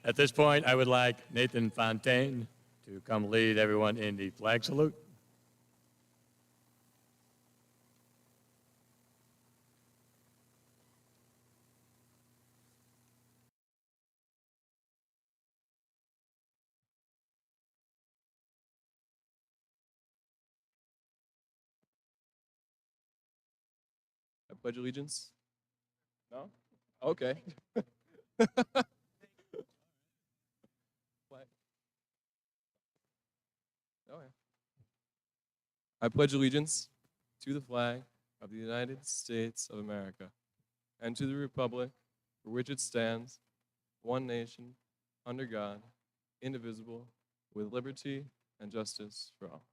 At this point, I would like Nathan Fontaine to come lead everyone in the flag salute. I pledge allegiance. No? Okay. Oh, yeah. I pledge allegiance to the flag of the United States of America and to the republic for which it stands, one nation, under God, indivisible, with liberty and justice for all.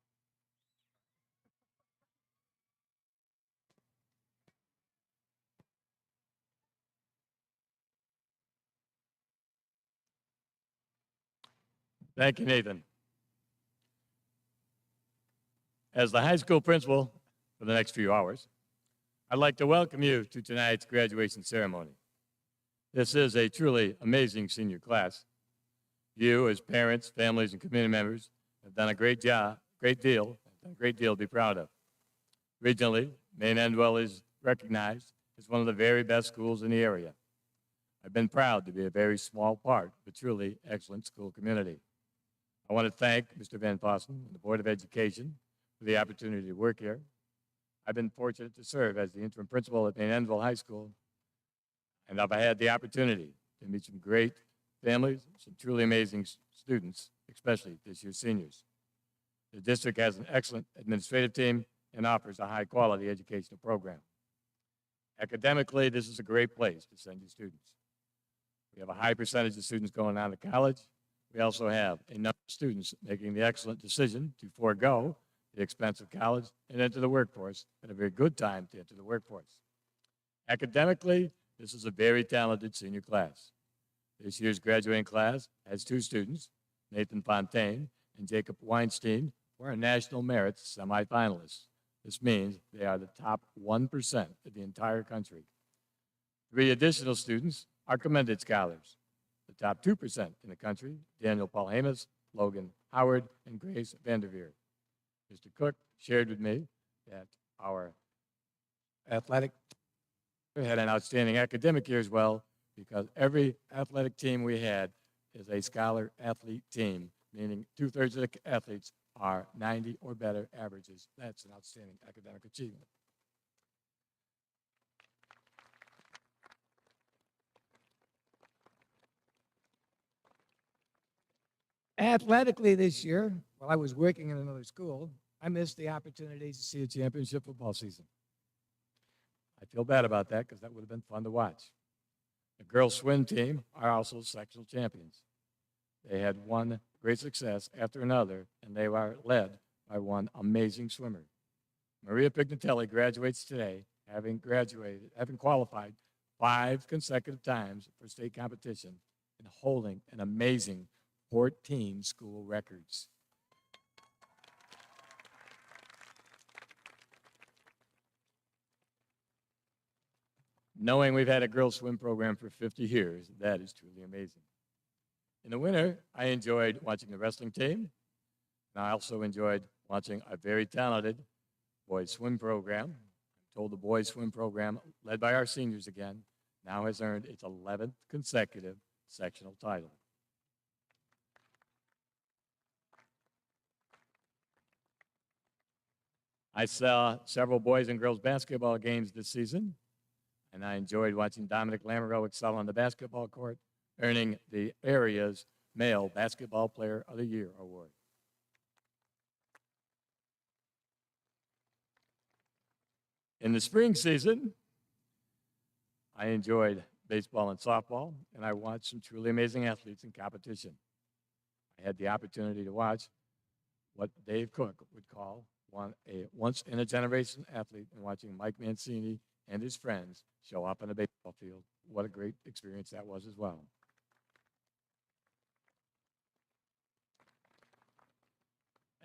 Thank you, Nathan. As the high school principal for the next few hours, I'd like to welcome you to tonight's graduation ceremony. This is a truly amazing senior class. You, as parents, families, and community members, have done a great deal to be proud of. Regionally, Maine-Endwell is recognized as one of the very best schools in the area. I've been proud to be a very small part of a truly excellent school community. I want to thank Mr. Van Fossen and the Board of Education for the opportunity to work here. I've been fortunate to serve as the interim principal at Maine-Endwell High School, and I've had the opportunity to meet some great families, some truly amazing students, especially this year's seniors. The district has an excellent administrative team and offers a high-quality educational program. Academically, this is a great place to send your students. We have a high percentage of students going on to college. We also have a number of students making the excellent decision to forego the expense of college and enter the workforce at a very good time to enter the workforce. Academically, this is a very talented senior class. This year's graduating class has two students, Nathan Fontaine and Jacob Weinstein, who are national merits semifinalists. This means they are the top 1% of the entire country. 3 additional students are commended scholars. The top 2% in the country, Daniel Paul Hamas, Logan Howard, and Grace Vanderveer. Mr. Cook shared with me that our athletic had an outstanding academic year as well, because every athletic team we had is a scholar athlete team, meaning 2/3 of the athletes are 90 or better averages. That's an outstanding academic achievement. Athletically this year, while I was working in another school, I missed the opportunity to see a championship football season. I feel bad about that because that would have been fun to watch. The girls' swim team are also sectional champions. They had one great success after another, and they were led by one amazing swimmer. Maria Pignatelli graduates today, having qualified 5 consecutive times for state competition and holding an amazing 14 school records. Knowing we've had a girls' swim program for 50 years, that is truly amazing. In the winter, I enjoyed watching the wrestling team, and I also enjoyed watching a very talented boys' swim program. I'm told the boys' swim program, led by our seniors again, now has earned its 11th consecutive sectional title. I saw several boys and girls basketball games this season, and I enjoyed watching Dominic Lamoureux excel on the basketball court, earning the area's Male Basketball Player of the Year award. In the spring season, I enjoyed baseball and softball, and I watched some truly amazing athletes in competition. I had the opportunity to watch what Dave Cook would call a once-in-a-generation athlete, and watching Mike Mancini and his friends show up on a baseball field. What a great experience that was as well.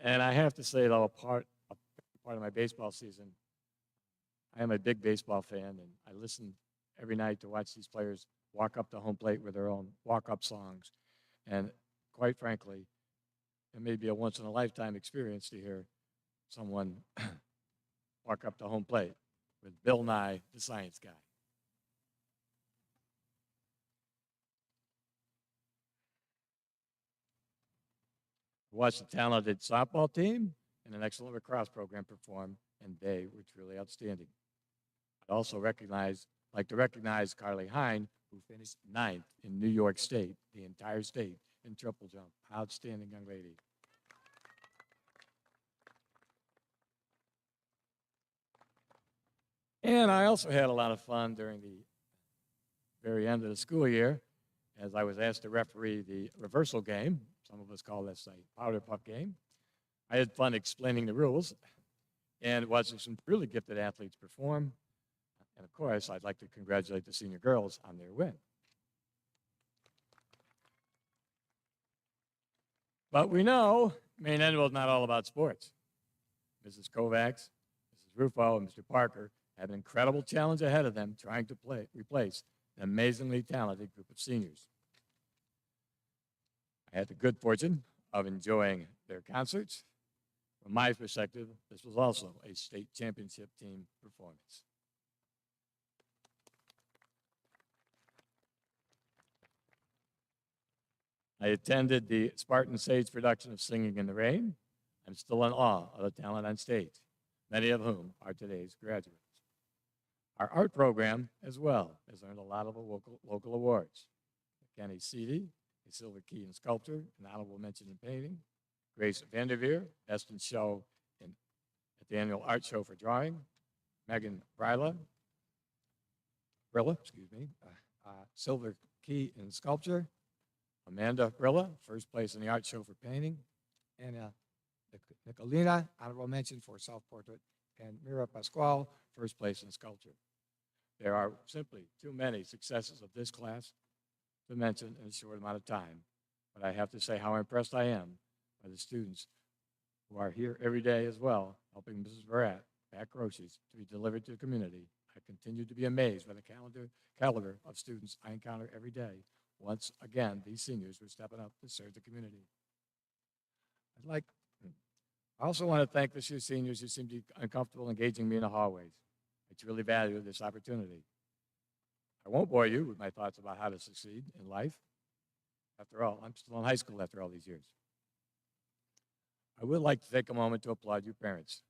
And I have to say, though, a part of my baseball season, I am a big baseball fan, and I listen every night to watch these players walk up to home plate with their own walk-up songs. And quite frankly, it may be a once-in-a-lifetime experience to hear someone walk up to home plate with Bill Nye, the Science Guy. I watched a talented softball team and an excellent lacrosse program perform, and they were truly outstanding. I'd also like to recognize Carly Hine, who finished 9th in New York State, the entire state, in triple jump. Outstanding young lady. And I also had a lot of fun during the very end of the school year, as I was asked to referee the reversal game. Some of us call this a powder puff game. I had fun explaining the rules and watching some really gifted athletes perform. And of course, I'd like to congratulate the senior girls on their win. But we know Maine-Endwell is not all about sports. Mrs. Kovacs, Mrs. Rufo, and Mr. Parker have an incredible challenge ahead of them trying to replace an amazingly talented group of seniors. I had the good fortune of enjoying their concerts. From my perspective, this was also a state championship team performance. I attended the Spartan Sage production of Singing in the Rain. I'm still in awe of the talent on stage, many of whom are today's graduates. Our art program, as well, has earned a lot of local awards. Kenny Seedy, a Silver Key in Sculpture, an honorable mention in painting. Grace Vanderveer, Best in Show at the annual art show for drawing. Megan Brilla, Silver Key in Sculpture. Amanda Brilla, first place in the art show for painting. And Nicolina, honorable mention for self-portrait. And Mira Pasquale, first place in sculpture. There are simply too many successes of this class to mention in a short amount of time. But I have to say how impressed I am by the students who are here every day as well, helping Mrs. Barat pack groceries to be delivered to the community. I continue to be amazed by the caliber of students I encounter every day. Once again, these seniors were stepping up to serve the community. I also want to thank the few seniors who seem to be uncomfortable engaging me in the hallways. I truly value this opportunity. I won't bore you with my thoughts about how to succeed in life. After all, I'm still in high school after all these years. I would like to take a moment to applaud your parents.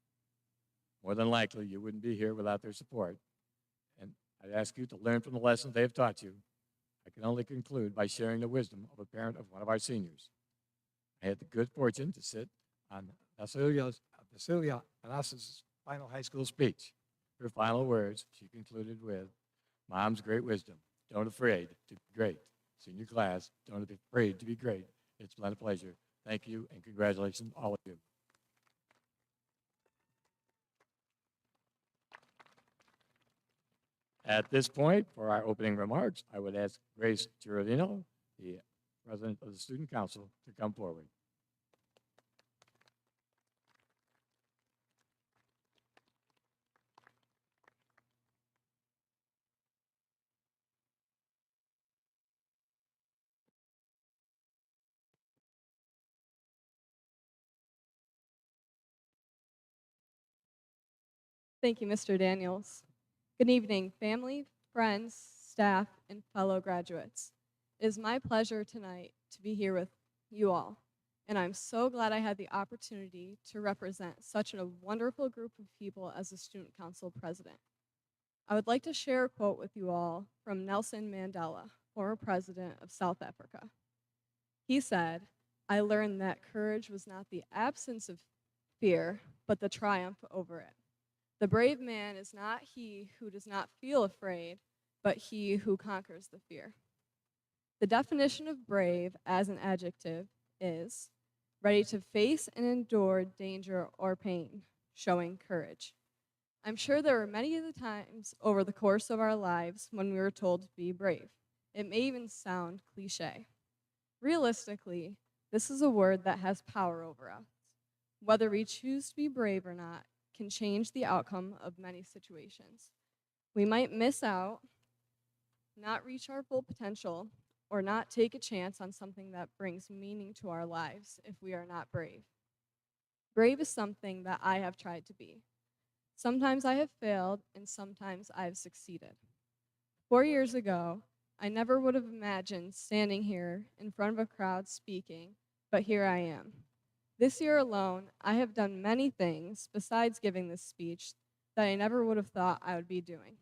More than likely, you wouldn't be here without their support. And I'd ask you to learn from the lessons they have taught you. I can only conclude by sharing the wisdom of a parent of one of our seniors. I had the good fortune to sit on Vasilia Anas's final high school speech. Her final words, she concluded with, "Mom's great wisdom. Don't afraid to be great. Senior class, don't be afraid to be great. It's been a pleasure. Thank you and congratulations, all of you." At this point, for our opening remarks, I would ask Grace Girodino, the President of the Student Council, to come forward. Thank you, Mr. Daniels. Good evening, family, friends, staff, and fellow graduates. It is my pleasure tonight to be here with you all. and I'm so glad I had the opportunity to represent such a wonderful group of people as the Student Council President. I would like to share a quote with you all from Nelson Mandela, former President of South Africa. He said, "I learned that courage was not the absence of fear, but the triumph over it. The brave man is not he who does not feel afraid, but he who conquers the fear." The definition of brave as an adjective is ready to face and endure danger or pain, showing courage. I'm sure there were many of the times over the course of our lives when we were told to be brave. It may even sound cliche. Realistically, this is a word that has power over us. Whether we choose to be brave or not can change the outcome of many situations. We might miss out, not reach our full potential, or not take a chance on something that brings meaning to our lives if we are not brave. Brave is something that I have tried to be. Sometimes I have failed, and sometimes I have succeeded. 4 years ago, I never would have imagined standing here in front of a crowd speaking, but here I am. This year alone, I have done many things besides giving this speech that I never would have thought I would be doing.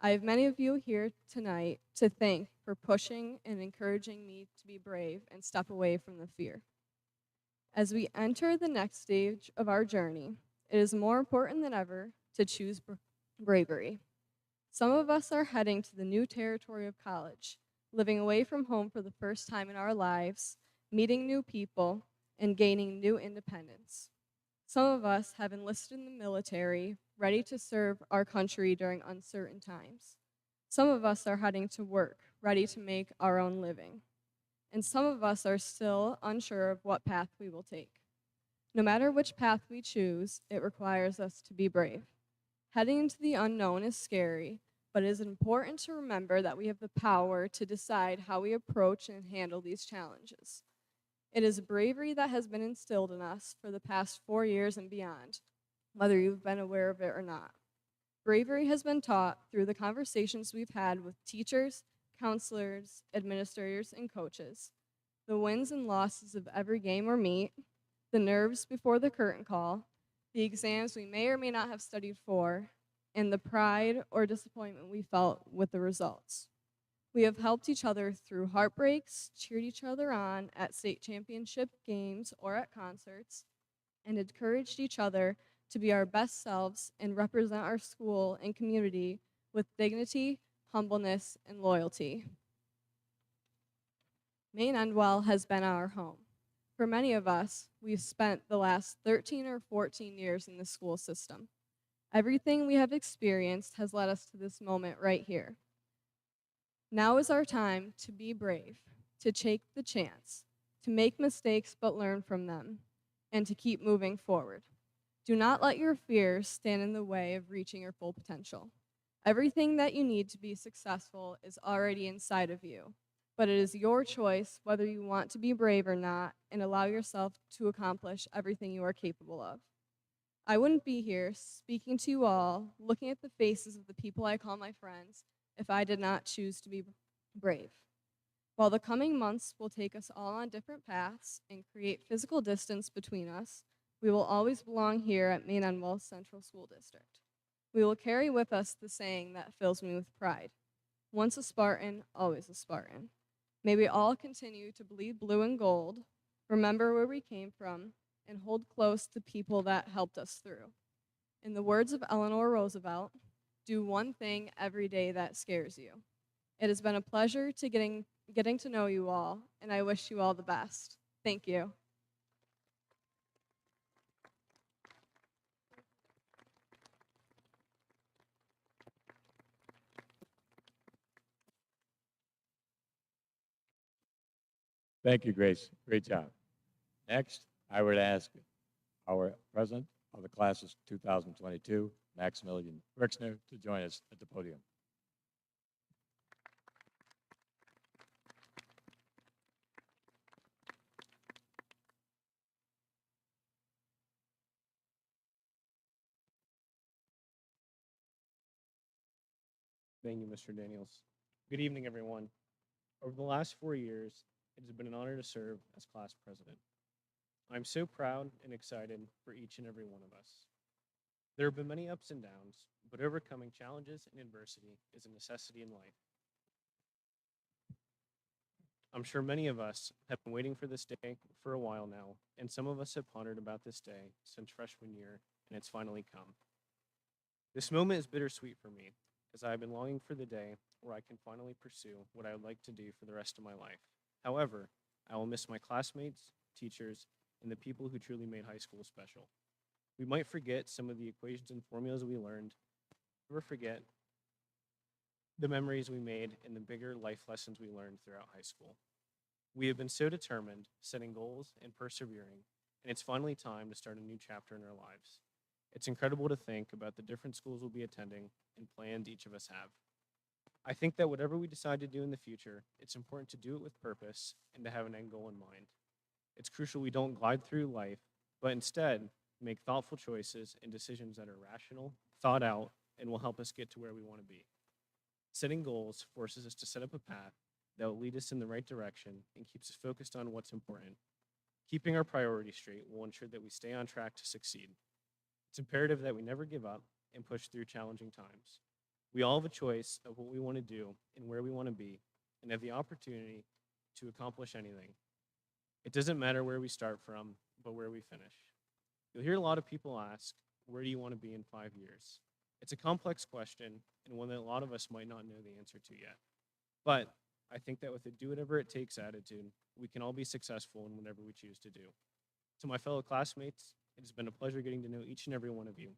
I have many of you here tonight to thank for pushing and encouraging me to be brave and step away from the fear. As we enter the next stage of our journey, it is more important than ever to choose bravery. Some of us are heading to the new territory of college, living away from home for the first time in our lives, meeting new people, and gaining new independence. Some of us have enlisted in the military, ready to serve our country during uncertain times. Some of us are heading to work, ready to make our own living. And some of us are still unsure of what path we will take. No matter which path we choose, it requires us to be brave. Heading into the unknown is scary, but it is important to remember that we have the power to decide how we approach and handle these challenges. It is bravery that has been instilled in us for the past 4 years and beyond, whether you've been aware of it or not. Bravery has been taught through the conversations we've had with teachers, counselors, administrators, and coaches, the wins and losses of every game or meet, the nerves before the curtain call, the exams we may or may not have studied for, and the pride or disappointment we felt with the results. We have helped each other through heartbreaks, cheered each other on at state championship games or at concerts, and encouraged each other to be our best selves and represent our school and community with dignity, humbleness, and loyalty. Maine-Endwell has been our home. For many of us, we've spent the last 13 or 14 years in the school system. Everything we have experienced has led us to this moment right here. Now is our time to be brave, to take the chance, to make mistakes but learn from them, and to keep moving forward. Do not let your fears stand in the way of reaching your full potential. Everything that you need to be successful is already inside of you, but it is your choice whether you want to be brave or not and allow yourself to accomplish everything you are capable of. I wouldn't be here speaking to you all, looking at the faces of the people I call my friends, if I did not choose to be brave. While the coming months will take us all on different paths and create physical distance between us, we will always belong here at Maine-Endwell Central School District. We will carry with us the saying that fills me with pride: once a Spartan, always a Spartan. May we all continue to bleed blue and gold, remember where we came from, and hold close the people that helped us through. In the words of Eleanor Roosevelt, do one thing every day that scares you. It has been a pleasure to getting to know you all, and I wish you all the best. Thank you. Thank you, Grace. Great job. Next, I would ask our president of the class of 2022, Maximilian Rixner, to join us at the podium. Thank you, Mr. Daniels. Good evening, everyone. Over the last 4 years, it has been an honor to serve as class president. I'm so proud and excited for each and every one of us. There have been many ups and downs, but overcoming challenges and adversity is a necessity in life. I'm sure many of us have been waiting for this day for a while now, and some of us have pondered about this day since freshman year, and it's finally come. This moment is bittersweet for me, as I have been longing for the day where I can finally pursue what I would like to do for the rest of my life. However, I will miss my classmates, teachers, and the people who truly made high school special. We might forget some of the equations and formulas we learned, never forget the memories we made and the bigger life lessons we learned throughout high school. We have been so determined, setting goals and persevering, and it's finally time to start a new chapter in our lives. It's incredible to think about the different schools we'll be attending and plans each of us have. I think that whatever we decide to do in the future, it's important to do it with purpose and to have an end goal in mind. It's crucial we don't glide through life, but instead make thoughtful choices and decisions that are rational, thought out, and will help us get to where we want to be. Setting goals forces us to set up a path that will lead us in the right direction and keeps us focused on what's important. Keeping our priorities straight will ensure that we stay on track to succeed. It's imperative that we never give up and push through challenging times. We all have a choice of what we want to do and where we want to be, and have the opportunity to accomplish anything. It doesn't matter where we start from, but where we finish. You'll hear a lot of people ask, where do you want to be in 5 years? It's a complex question and one that a lot of us might not know the answer to yet. But I think that with a do whatever it takes attitude, we can all be successful in whatever we choose to do. To my fellow classmates, it has been a pleasure getting to know each and every one of you.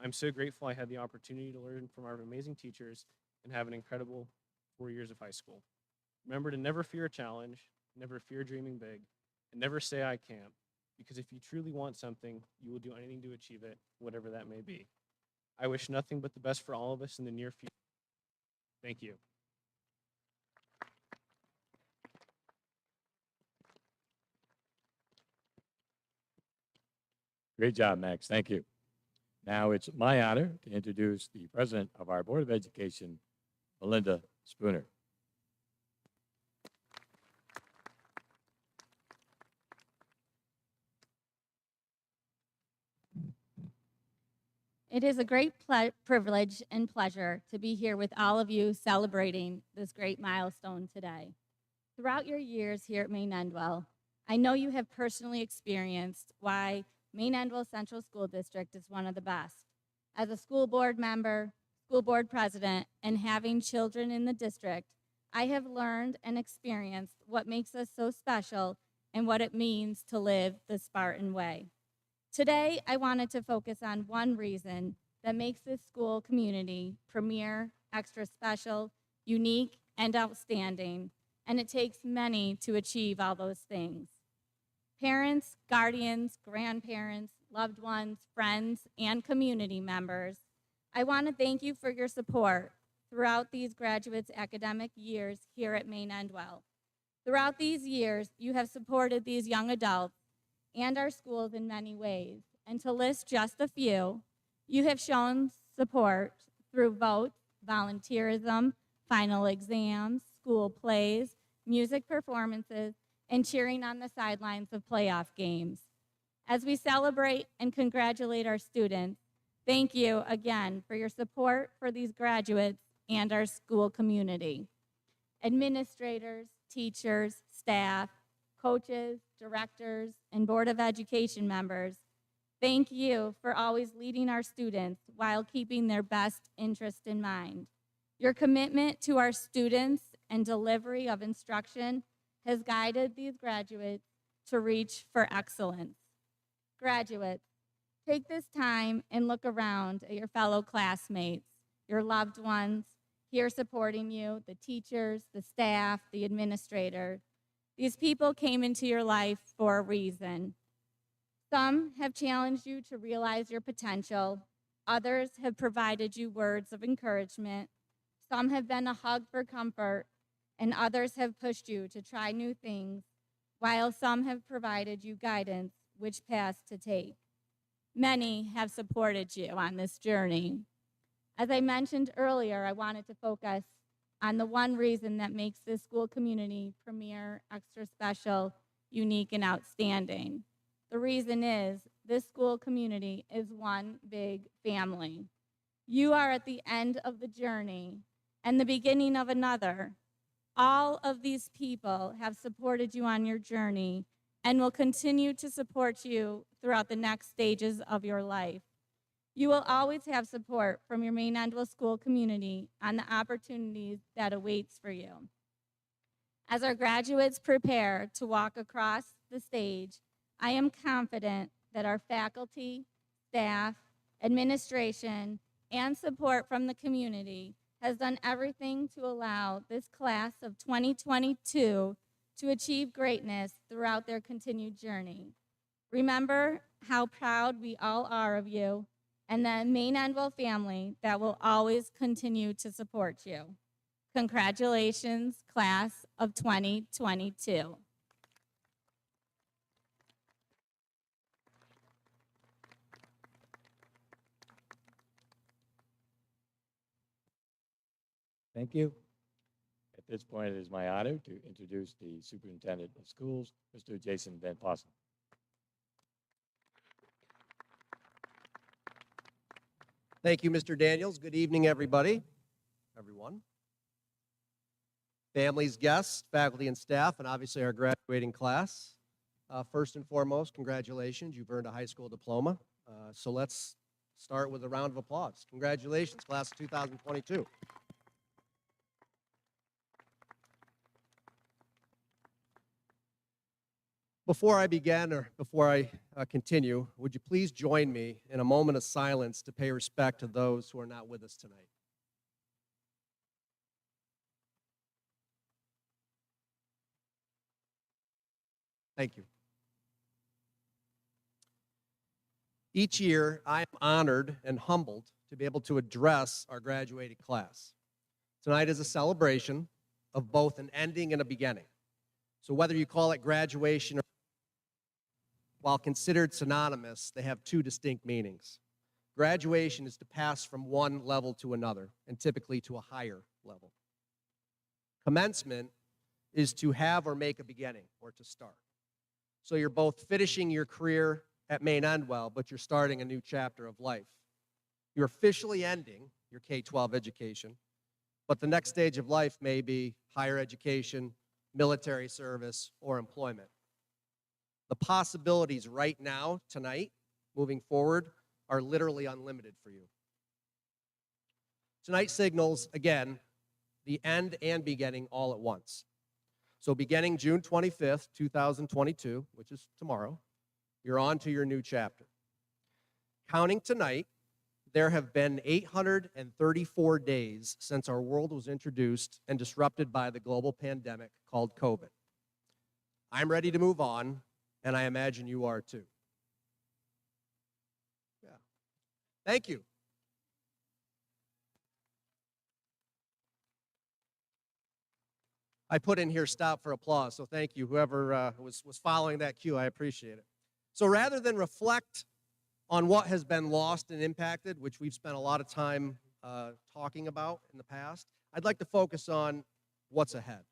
I'm so grateful I had the opportunity to learn from our amazing teachers and have an incredible 4 years of high school. Remember to never fear a challenge, never fear dreaming big, and never say I can't, because if you truly want something, you will do anything to achieve it, whatever that may be. I wish nothing but the best for all of us in the near future. Thank you. Great job, Max. Thank you. Now it's my honor to introduce the president of our Board of Education, Melinda Spooner. It is a great privilege and pleasure to be here with all of you celebrating this great milestone today. Throughout your years here at Maine-Endwell, I know you have personally experienced why Maine-Endwell Central School District is one of the best. As a school board member, school board president, and having children in the district, I have learned and experienced what makes us so special and what it means to live the Spartan way. Today, I wanted to focus on one reason that makes this school community premier, extra special, unique, and outstanding, and it takes many to achieve all those things. Parents, guardians, grandparents, loved ones, friends, and community members, I want to thank you for your support throughout these graduates' academic years here at Maine-Endwell. Throughout these years, you have supported these young adults and our schools in many ways. And to list just a few, you have shown support through votes, volunteerism, final exams, school plays, music performances, and cheering on the sidelines of playoff games. As we celebrate and congratulate our students, thank you again for your support for these graduates and our school community. Administrators, teachers, staff, coaches, directors, and Board of Education members, thank you for always leading our students while keeping their best interest in mind. Your commitment to our students and delivery of instruction has guided these graduates to reach for excellence. Graduates, take this time and look around at your fellow classmates, your loved ones here supporting you, the teachers, the staff, the administrator. These people came into your life for a reason. Some have challenged you to realize your potential. Others have provided you words of encouragement. Some have been a hug for comfort, and others have pushed you to try new things, while some have provided you guidance which path to take. Many have supported you on this journey. As I mentioned earlier, I wanted to focus on the one reason that makes this school community premier, extra special, unique, and outstanding. The reason is this school community is one big family. You are at the end of the journey and the beginning of another. All of these people have supported you on your journey and will continue to support you throughout the next stages of your life. You will always have support from your Maine-Endwell school community on the opportunities that awaits for you. As our graduates prepare to walk across the stage, I am confident that our faculty, staff, administration, and support from the community has done everything to allow this class of 2022 to achieve greatness throughout their continued journey. Remember how proud we all are of you and the Maine-Endwell family that will always continue to support you. Congratulations, class of 2022. Thank you. At this point, it is my honor to introduce the Superintendent of Schools, Mr. Jason Van Possum. Thank you, Mr. Daniels. Good evening, everybody, everyone. Families, guests, faculty, and staff, and obviously our graduating class. First and foremost, congratulations. You've earned a high school diploma. So let's start with a round of applause. Congratulations, class of 2022. Before I begin, or before I continue, would you please join me in a moment of silence to pay respect to those who are not with us tonight? Thank you. Each year, I am honored and humbled to be able to address our graduating class. Tonight is a celebration of both an ending and a beginning. So whether you call it graduation or while considered synonymous, they have two distinct meanings. Graduation is to pass from one level to another, and typically to a higher level. Commencement is to have or make a beginning, or to start. So you're both finishing your career at Maine-Endwell, but you're starting a new chapter of life. You're officially ending your K-12 education, but the next stage of life may be higher education, military service, or employment. The possibilities right now, tonight, moving forward, are literally unlimited for you. Tonight signals, again, the end and beginning all at once. So beginning June 25th, 2022, which is tomorrow, you're on to your new chapter. Counting tonight, there have been 834 days since our world was introduced and disrupted by the global pandemic called COVID. I'm ready to move on, and I imagine you are too. Yeah. Thank you. I put in here stop for applause, so thank you. Whoever was following that cue, I appreciate it. So rather than reflect on what has been lost and impacted, which we've spent a lot of time talking about in the past, I'd like to focus on what's ahead.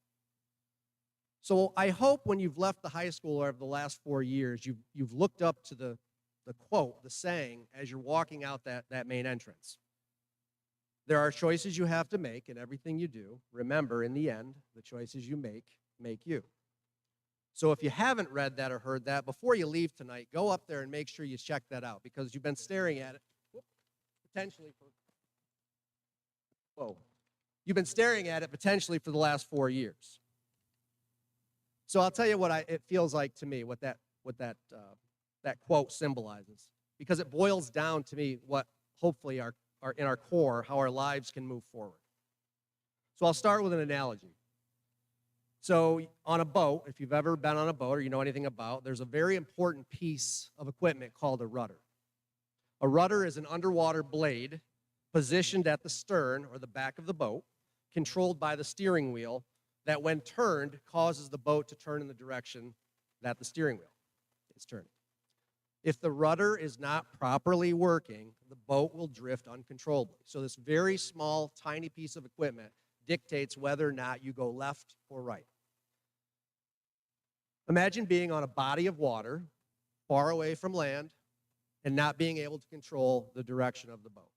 So I hope when you've left the high school over the last 4 years, you've looked up to the quote, the saying, as you're walking out that main entrance. There are choices you have to make in everything you do. Remember, in the end, the choices you make you. So if you haven't read that or heard that, before you leave tonight, go up there and make sure you check that out, because you've been staring at it potentially for, you've been staring at it potentially for the last 4 years. So I'll tell you what it feels like to me, what that quote symbolizes, because it boils down to me what hopefully are in our core, how our lives can move forward. So I'll start with an analogy. So on a boat, if you've ever been on a boat or you know anything about, there's a very important piece of equipment called a rudder. A rudder is an underwater blade positioned at the stern or the back of the boat, controlled by the steering wheel, that when turned causes the boat to turn in the direction that the steering wheel is turning. If the rudder is not properly working, the boat will drift uncontrollably. So this very small, tiny piece of equipment dictates whether or not you go left or right. Imagine being on a body of water far away from land, and not being able to control the direction of the boat.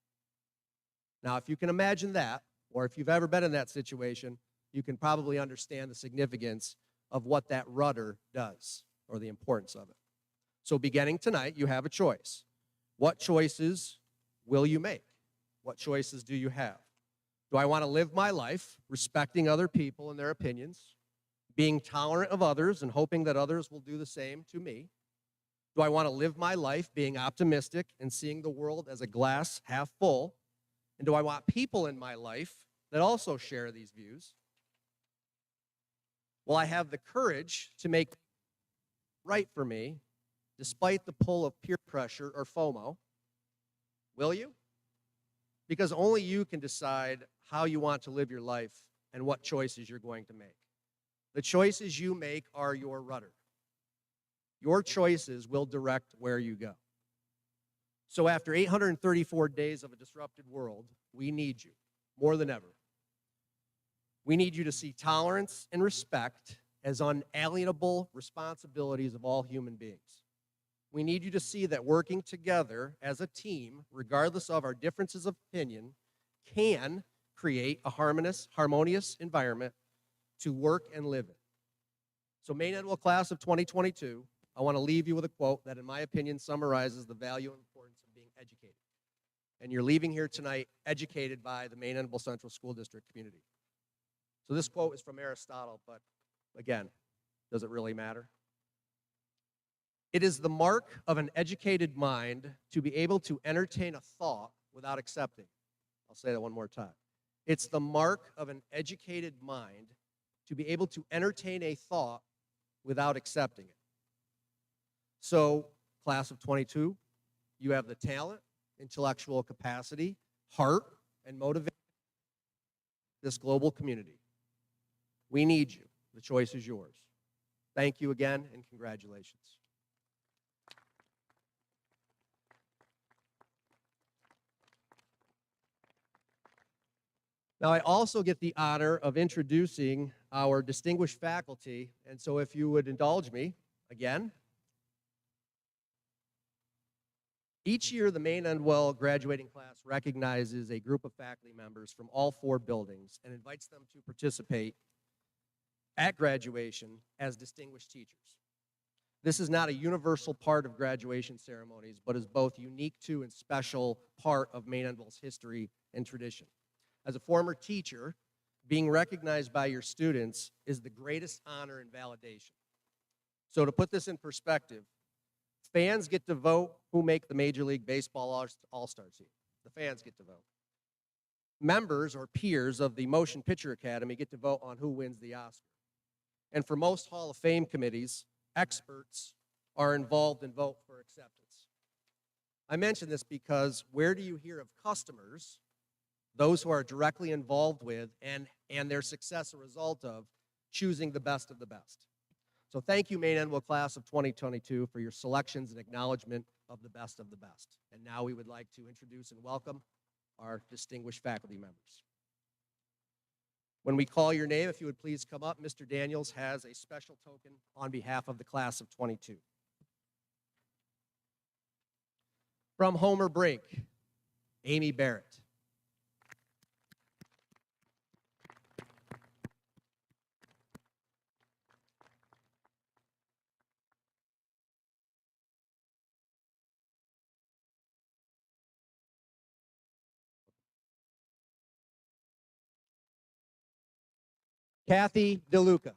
Now, if you can imagine that, or if you've ever been in that situation, you can probably understand the significance of what that rudder does, or the importance of it. So beginning tonight, you have a choice. What choices will you make? What choices do you have? Do I want to live my life respecting other people and their opinions, being tolerant of others and hoping that others will do the same to me? Do I want to live my life being optimistic and seeing the world as a glass half full? And do I want people in my life that also share these views? Will I have the courage to make right for me despite the pull of peer pressure or FOMO? Will you? Because only you can decide how you want to live your life and what choices you're going to make. The choices you make are your rudder. Your choices will direct where you go. So after 834 days of a disrupted world, we need you more than ever. We need you to see tolerance and respect as unalienable responsibilities of all human beings. We need you to see that working together as a team, regardless of our differences of opinion, can create a harmonious environment to work and live in. So Maine-Endwell class of 2022, I want to leave you with a quote that, in my opinion, summarizes the value and importance of being educated. And you're leaving here tonight educated by the Maine-Endwell Central School District community. So this quote is from Aristotle, but again, does it really matter? It is the mark of an educated mind to be able to entertain a thought without accepting. I'll say that one more time. It's the mark of an educated mind to be able to entertain a thought without accepting it. So, class of 22, you have the talent, intellectual capacity, heart, and motivation of this global community. We need you. The choice is yours. Thank you again, and congratulations. Now, I also get the honor of introducing our distinguished faculty, and so if you would indulge me again. Each year, the Maine-Endwell graduating class recognizes a group of faculty members from all 4 buildings and invites them to participate at graduation as distinguished teachers. This is not a universal part of graduation ceremonies, but is both unique to and special part of Maine-Endwell's history and tradition. As a former teacher, being recognized by your students is the greatest honor and validation. So to put this in perspective, fans get to vote who make the Major League Baseball All-Star team. The fans get to vote. Members or peers of the Motion Picture Academy get to vote on who wins the Oscar. And for most Hall of Fame committees, experts are involved and vote for acceptance. I mention this because where do you hear of customers, those who are directly involved with and their success a result of choosing the best of the best? So thank you, Maine-Endwell class of 2022, for your selections and acknowledgement of the best of the best. And now we would like to introduce and welcome our distinguished faculty members. When we call your name, if you would please come up, Mr. Daniels has a special token on behalf of the class of 22. From Homer Brink, Amy Barrett. Kathy DeLuca.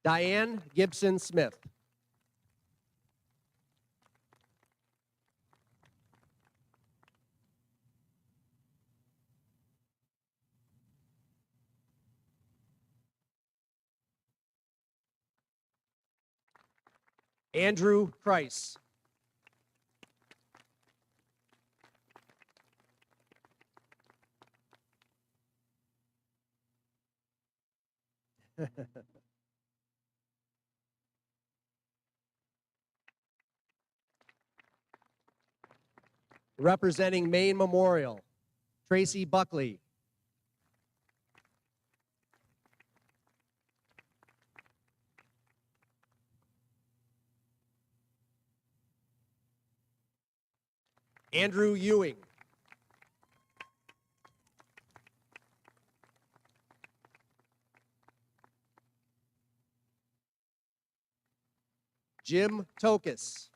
Diane Gibson Smith. Andrew Price. Representing Maine Memorial, Tracy Buckley. Andrew Ewing. Jim Tokus.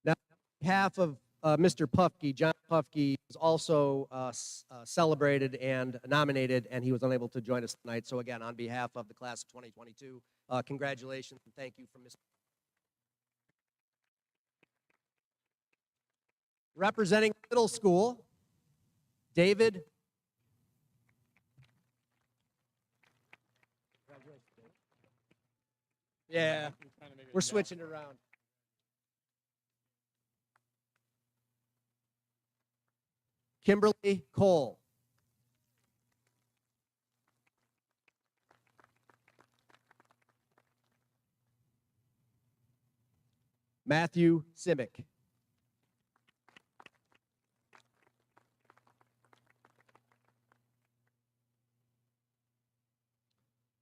Now, on behalf of Mr. Pufke, John Pufke was also celebrated and nominated, and he was unable to join us tonight. So again, on behalf of the class of 2022, congratulations and thank you from Mr. Representing middle school, David. Yeah, we're switching around. Kimberly Cole. Matthew Simic.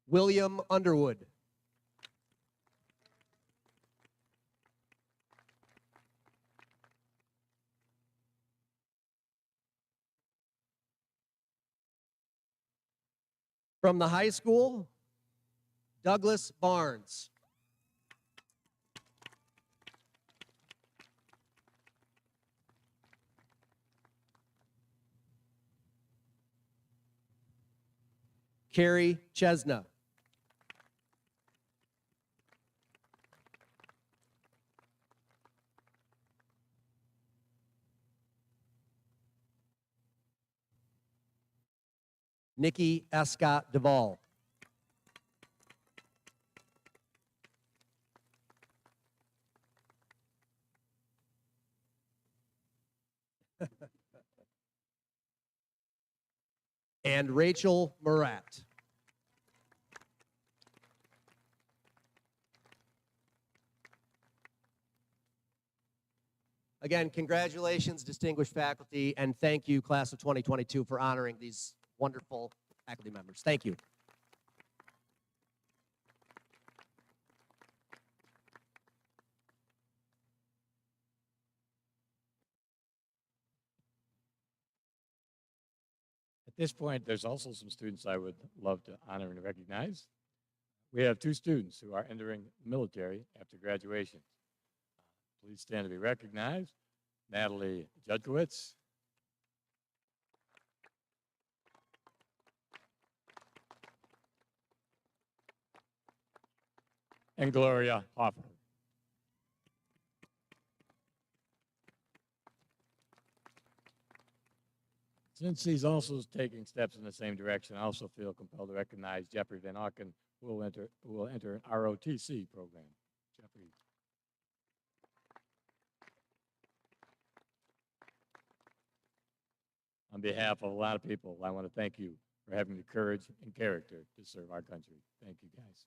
William Underwood. From the high school, Douglas Barnes. Carrie Chesna. Nikki Escott Duvall. And Rachel Murat. Again, congratulations, distinguished faculty, and thank you, class of 2022, for honoring these wonderful faculty members. Thank you. At this point, there's also some students I would love to honor and recognize. We have two students who are entering the military after graduation. Please stand to be recognized. Natalie Judkowitz. And Gloria Hoffer. Since he's also taking steps in the same direction, I also feel compelled to recognize Jeffrey Van Auken, who will enter an ROTC program. Jeffrey. On behalf of a lot of people, I want to thank you for having the courage and character to serve our country. Thank you, guys.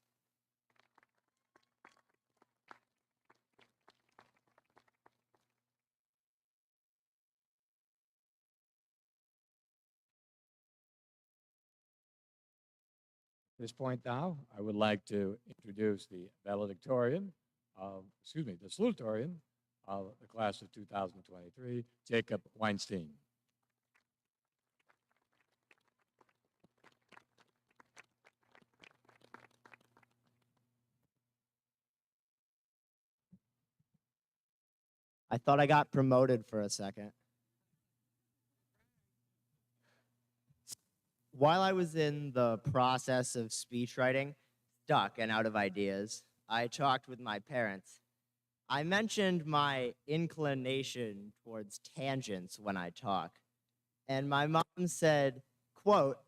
At this point now, I would like to introduce the Valedictorian, the Salutatorian of the class of 2023, Jacob Weinstein. I thought I got promoted for a second. While I was in the process of speech writing, stuck and out of ideas, I talked with my parents. I mentioned my inclination towards tangents when I talk. And my mom said, quote,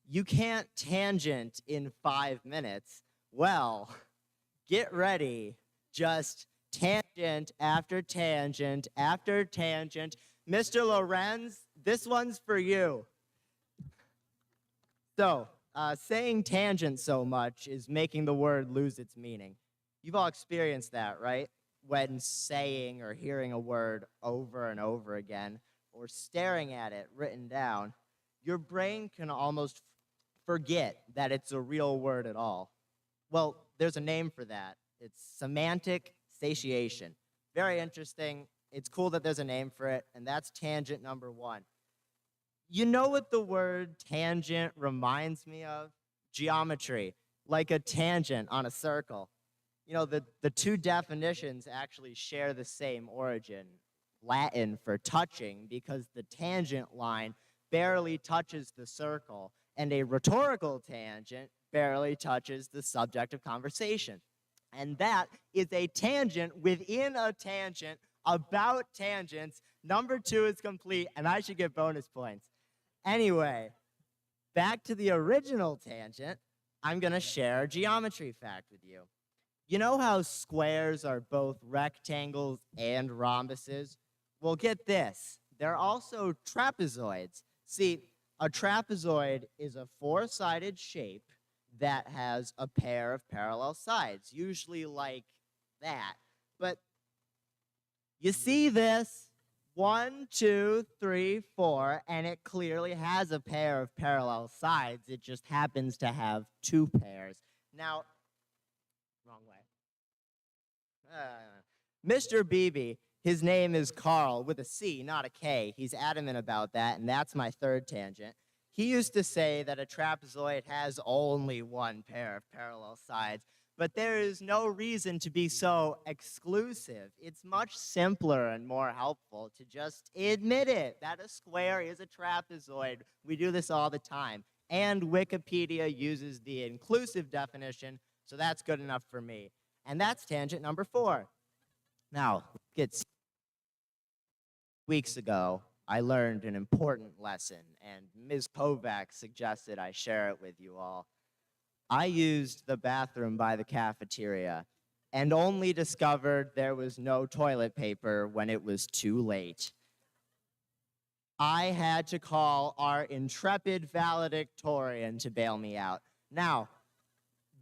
"You can't tangent in 5 minutes." Well, get ready. Just tangent after tangent after tangent. Mr. Lorenz, this one's for you. So, saying tangent so much is making the word lose its meaning. You've all experienced that, right? When saying or hearing a word over and over again, or staring at it written down, your brain can almost forget that it's a real word at all. Well, there's a name for that. It's semantic satiation. Very interesting. It's cool that there's a name for it, and that's tangent number 1. You know what the word tangent reminds me of? Geometry, like a tangent on a circle. You know, the two definitions actually share the same origin. Latin for touching, because the tangent line barely touches the circle, and a rhetorical tangent barely touches the subject of conversation. And that is a tangent within a tangent about tangents. Number 2 is complete, and I should get bonus points. Anyway, back to the original tangent, I'm going to share a geometry fact with you. You know how squares are both rectangles and rhombuses? Well, get this. They're also trapezoids. See, a trapezoid is a 4-sided shape that has a pair of parallel sides, usually like that. But you see this? 1, 2, 3, 4, and it clearly has a pair of parallel sides. It just happens to have 2 pairs. Now, wrong way. Mr. Beebe, his name is Carl with a C, not a K. He's adamant about that, and that's my 3rd tangent. He used to say that a trapezoid has only 1 pair of parallel sides, but there is no reason to be so exclusive. It's much simpler and more helpful to just admit it, that a square is a trapezoid. We do this all the time. And Wikipedia uses the inclusive definition, so that's good enough for me. And that's tangent number 4. Now, weeks ago, I learned an important lesson, and Ms. Kovacs suggested I share it with you all. I used the bathroom by the cafeteria and only discovered there was no toilet paper when it was too late. I had to call our intrepid valedictorian to bail me out. Now,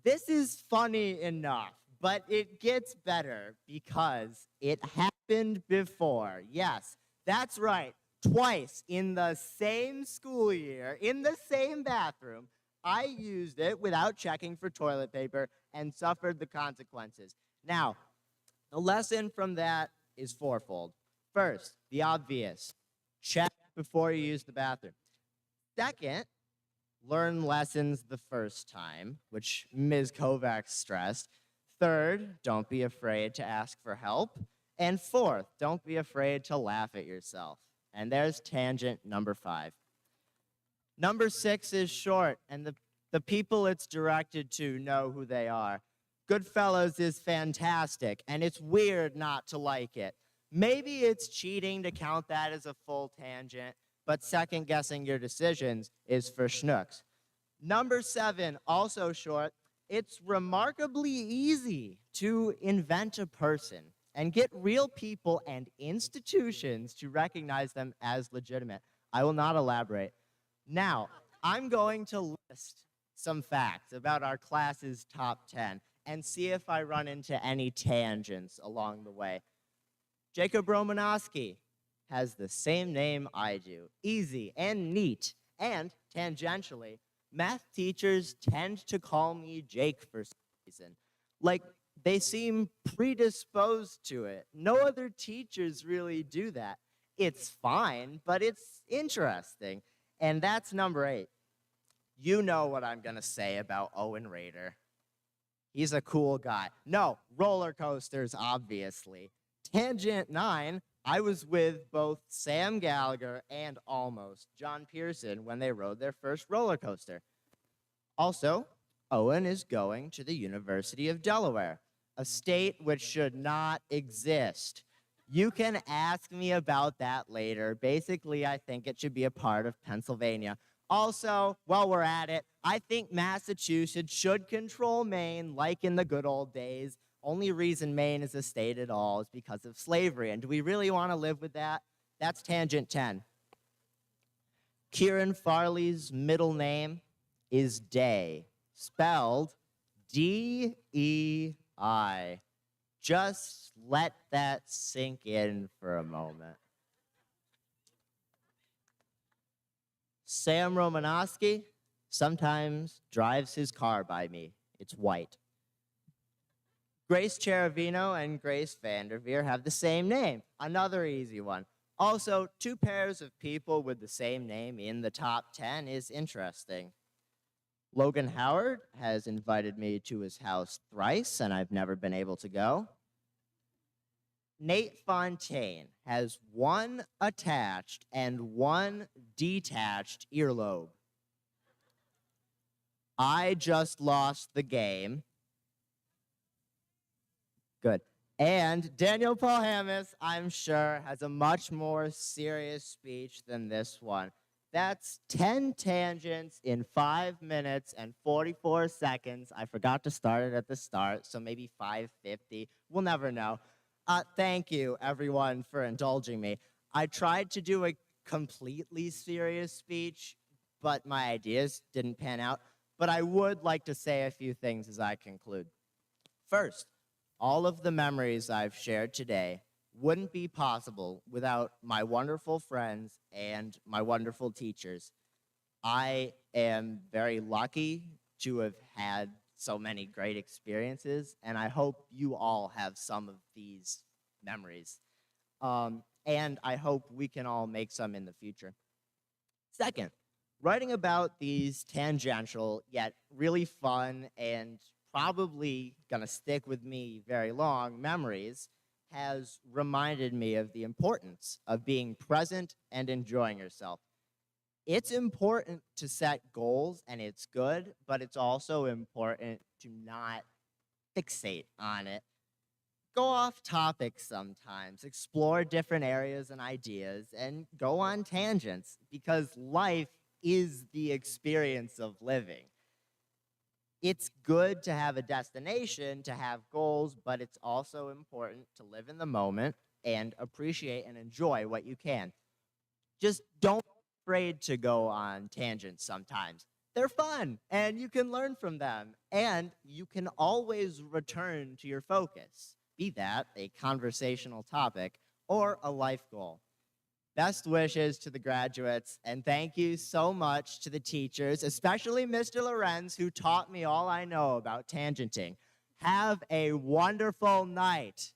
this is funny enough, but it gets better because it happened before. Yes, that's right. Twice in the same school year, in the same bathroom, I used it without checking for toilet paper and suffered the consequences. Now, the lesson from that is fourfold. First, the obvious. Check before you use the bathroom. Second, learn lessons the first time, which Ms. Kovacs stressed. Third, don't be afraid to ask for help. And fourth, don't be afraid to laugh at yourself. And there's tangent number 5. Number 6 is short, and the people it's directed to know who they are. Goodfellas is fantastic, and it's weird not to like it. Maybe it's cheating to count that as a full tangent, but second-guessing your decisions is for schnooks. Number 7, also short, it's remarkably easy to invent a person and get real people and institutions to recognize them as legitimate. I will not elaborate. Now, I'm going to list some facts about our class's top 10 and see if I run into any tangents along the way. Jacob Romanowski has the same name I do. Easy and neat. And, tangentially, math teachers tend to call me Jake for some reason. Like, they seem predisposed to it. No other teachers really do that. It's fine, but it's interesting. And that's number 8. You know what I'm going to say about Owen Rader. He's a cool guy. No, roller coasters, obviously. Tangent 9, I was with both Sam Gallagher and almost John Pearson when they rode their first roller coaster. Also, Owen is going to the University of Delaware, a state which should not exist. You can ask me about that later. Basically, I think it should be a part of Pennsylvania. Also, while we're at it, I think Massachusetts should control Maine like in the good old days. Only reason Maine is a state at all is because of slavery. And do we really want to live with that? That's tangent 10. Kieran Farley's middle name is day, spelled D-E-I. Just let that sink in for a moment. Sam Romanowski sometimes drives his car by me. It's white. Grace Cheravino and Grace Vanderveer have the same name. Another easy one. Also, 2 pairs of people with the same name in the top 10 is interesting. Logan Howard has invited me to his house thrice, and I've never been able to go. Nate Fontaine has 1 attached and 1 detached earlobe. I just lost the game. Good. And Daniel Paul Hammis, I'm sure, has a much more serious speech than this one. That's 10 tangents in 5 minutes and 44 seconds. I forgot to start it at the start, so maybe 5:50. We'll never know. Thank you, everyone, for indulging me. I tried to do a completely serious speech, but my ideas didn't pan out. But I would like to say a few things as I conclude. First, all of the memories I've shared today wouldn't be possible without my wonderful friends and my wonderful teachers. I am very lucky to have had so many great experiences, and I hope you all have some of these memories. And I hope we can all make some in the future. Second, writing about these tangential yet really fun and probably gonna stick with me very long memories has reminded me of the importance of being present and enjoying yourself. It's important to set goals, and it's good, but it's also important to not fixate on it. Go off topic sometimes, explore different areas and ideas, and go on tangents, because life is the experience of living. It's good to have a destination, to have goals, but it's also important to live in the moment and appreciate and enjoy what you can. Just don't be afraid to go on tangents sometimes. They're fun, and you can learn from them, and you can always return to your focus, be that a conversational topic or a life goal. Best wishes to the graduates, and thank you so much to the teachers, especially Mr. Lorenz, who taught me all I know about tangenting. Have a wonderful night.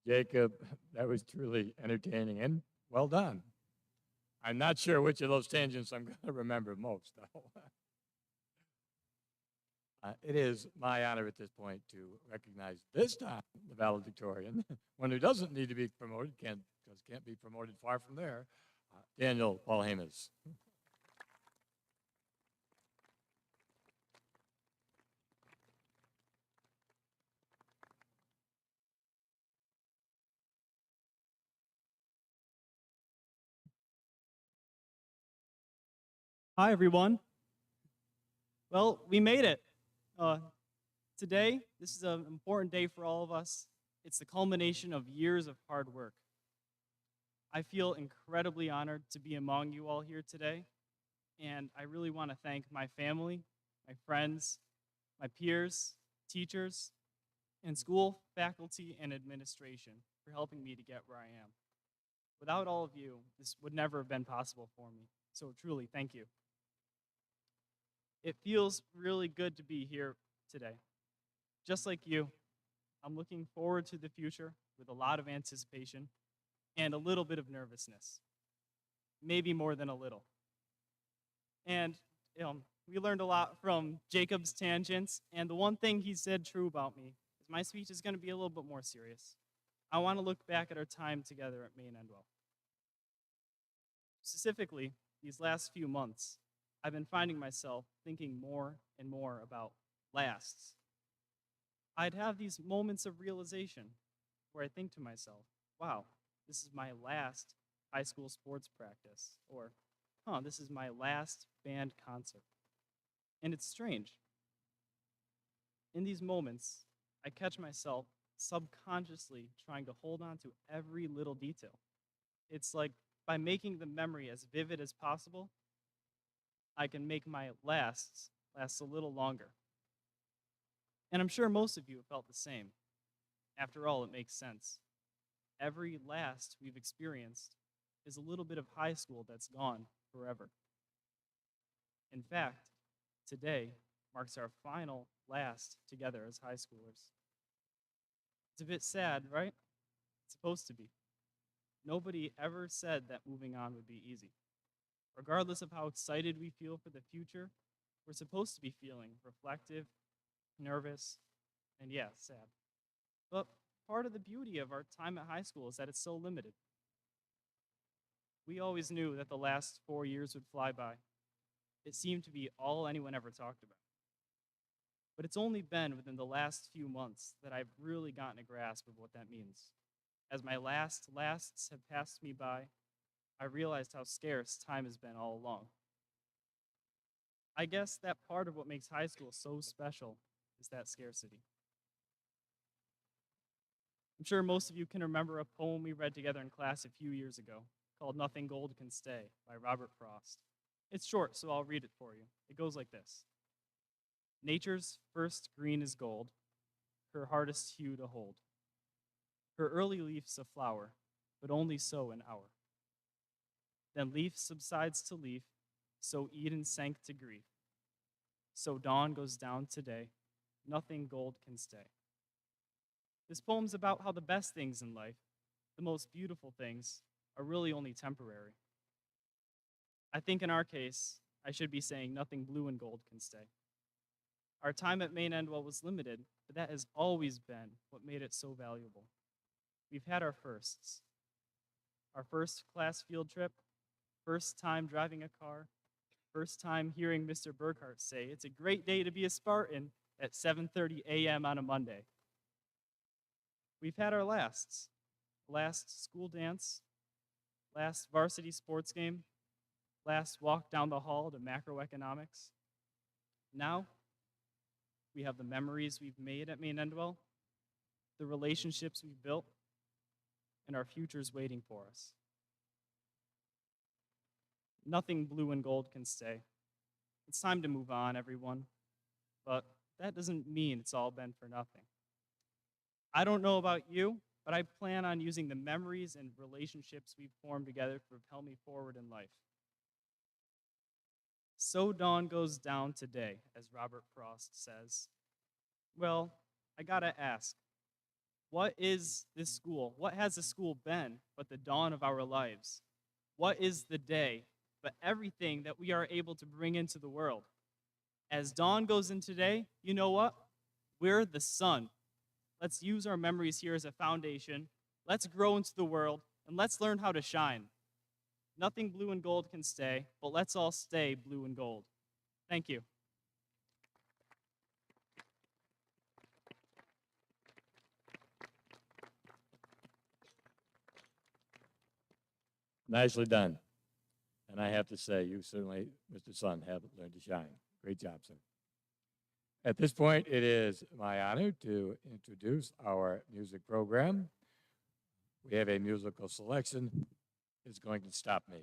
Jacob, that was truly entertaining and well done. I'm not sure which of those tangents I'm going to remember most, though. It is my honor at this point to recognize this time the valedictorian, one who doesn't need to be promoted, can't be promoted far from there, Daniel Paul Hammis. Hi, everyone. Well, we made it. Today, this is an important day for all of us. It's the culmination of years of hard work. I feel incredibly honored to be among you all here today, and I really want to thank my family, my friends, my peers, teachers, and school faculty and administration for helping me to get where I am. Without all of you, this would never have been possible for me. So truly, thank you. It feels really good to be here today. Just like you, I'm looking forward to the future with a lot of anticipation and a little bit of nervousness. Maybe more than a little. And we learned a lot from Jacob's tangents, and the one thing he said true about me is my speech is going to be a little bit more serious. I want to look back at our time together at Maine-Endwell. Specifically, these last few months, I've been finding myself thinking more and more about lasts. I'd have these moments of realization where I think to myself, wow, this is my last high school sports practice, or, this is my last band concert. And it's strange. In these moments, I catch myself subconsciously trying to hold on to every little detail. It's like by making the memory as vivid as possible, I can make my lasts last a little longer. And I'm sure most of you have felt the same. After all, it makes sense. Every last we've experienced is a little bit of high school that's gone forever. In fact, today marks our final last together as high schoolers. It's a bit sad, right? It's supposed to be. Nobody ever said that moving on would be easy. Regardless of how excited we feel for the future, we're supposed to be feeling reflective, nervous, and yeah, sad. But part of the beauty of our time at high school is that it's so limited. We always knew that the last 4 years would fly by. It seemed to be all anyone ever talked about. But it's only been within the last few months that I've really gotten a grasp of what that means. As my lasts have passed me by, I realized how scarce time has been all along. I guess that part of what makes high school so special is that scarcity. I'm sure most of you can remember a poem we read together in class a few years ago called Nothing Gold Can Stay by Robert Frost. It's short, so I'll read it for you. It goes like this. Nature's first green is gold, her hardest hue to hold. Her early leaf's a flower, but only so an hour. Then leaf subsides to leaf, so Eden sank to grief. So dawn goes down today, nothing gold can stay. This poem's about how the best things in life, the most beautiful things, are really only temporary. I think in our case, I should be saying nothing blue and gold can stay. Our time at Maine-Endwell was limited, but that has always been what made it so valuable. We've had our firsts. Our first class field trip, first time driving a car, first time hearing Mr. Burkhart say, "It's a great day to be a Spartan" at 7:30 a.m. on a Monday. We've had our lasts. Last school dance, last varsity sports game, last walk down the hall to macroeconomics. Now, we have the memories we've made at Maine-Endwell, the relationships we've built, and our futures waiting for us. Nothing blue and gold can stay. It's time to move on, everyone. But that doesn't mean it's all been for nothing. I don't know about you, but I plan on using the memories and relationships we've formed together to propel me forward in life. So dawn goes down today, as Robert Frost says. Well, I gotta ask, what is this school? What has this school been but the dawn of our lives? What is the day but everything that we are able to bring into the world? As dawn goes in today, you know what? We're the sun. Let's use our memories here as a foundation. Let's grow into the world, and let's learn how to shine. Nothing blue and gold can stay, but let's all stay blue and gold. Thank you. Nicely done. And I have to say, you certainly, Mr. Sun, have learned to shine. Great job, sir. At this point, it is my honor to introduce our music program. We have a musical selection. It's going to stop me.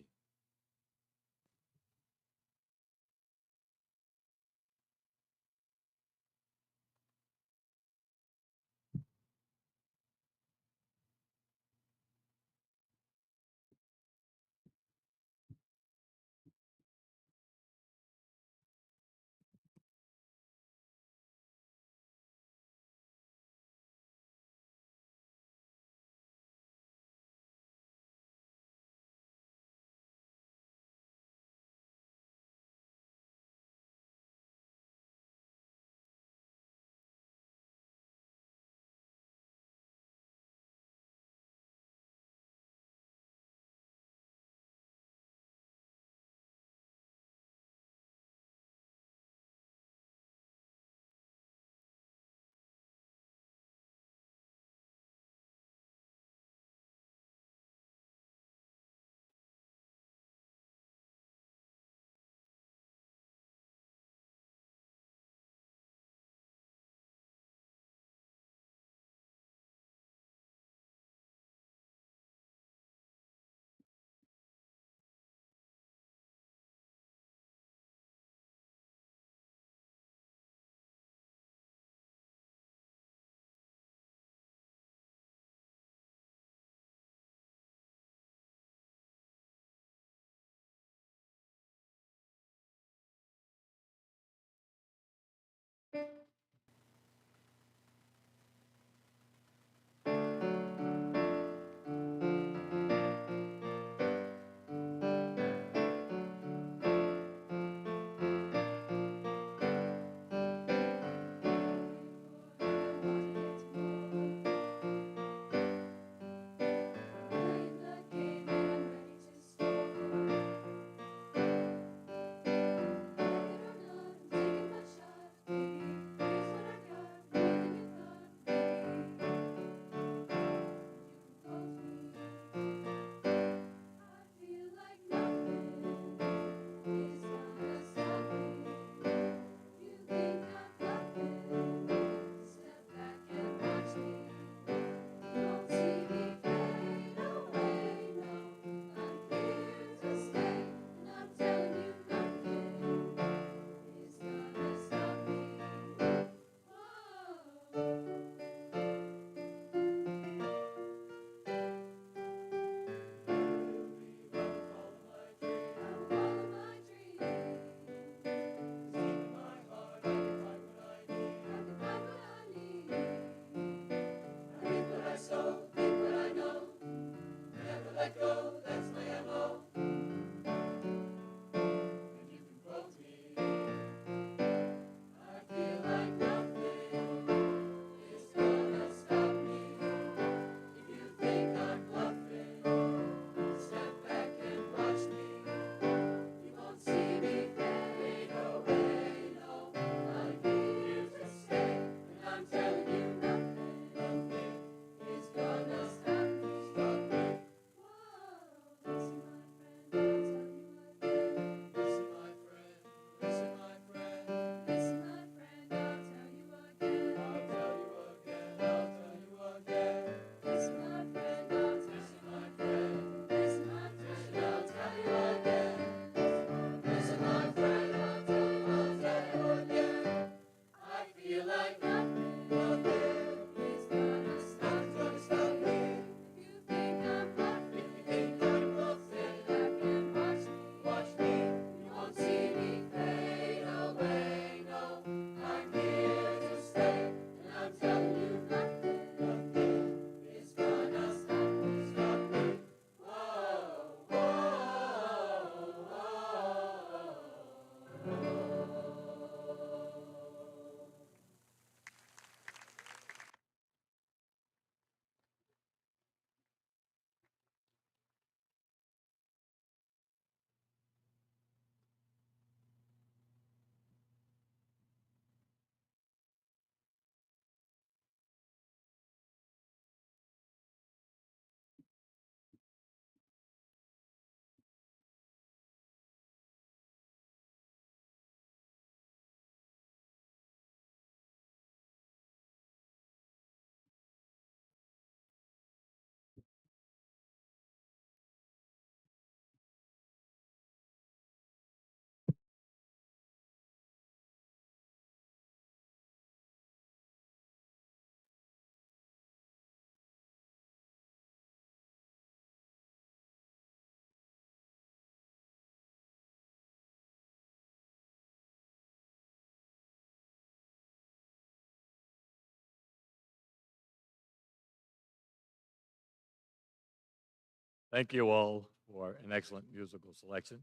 Thank you all for an excellent musical selection.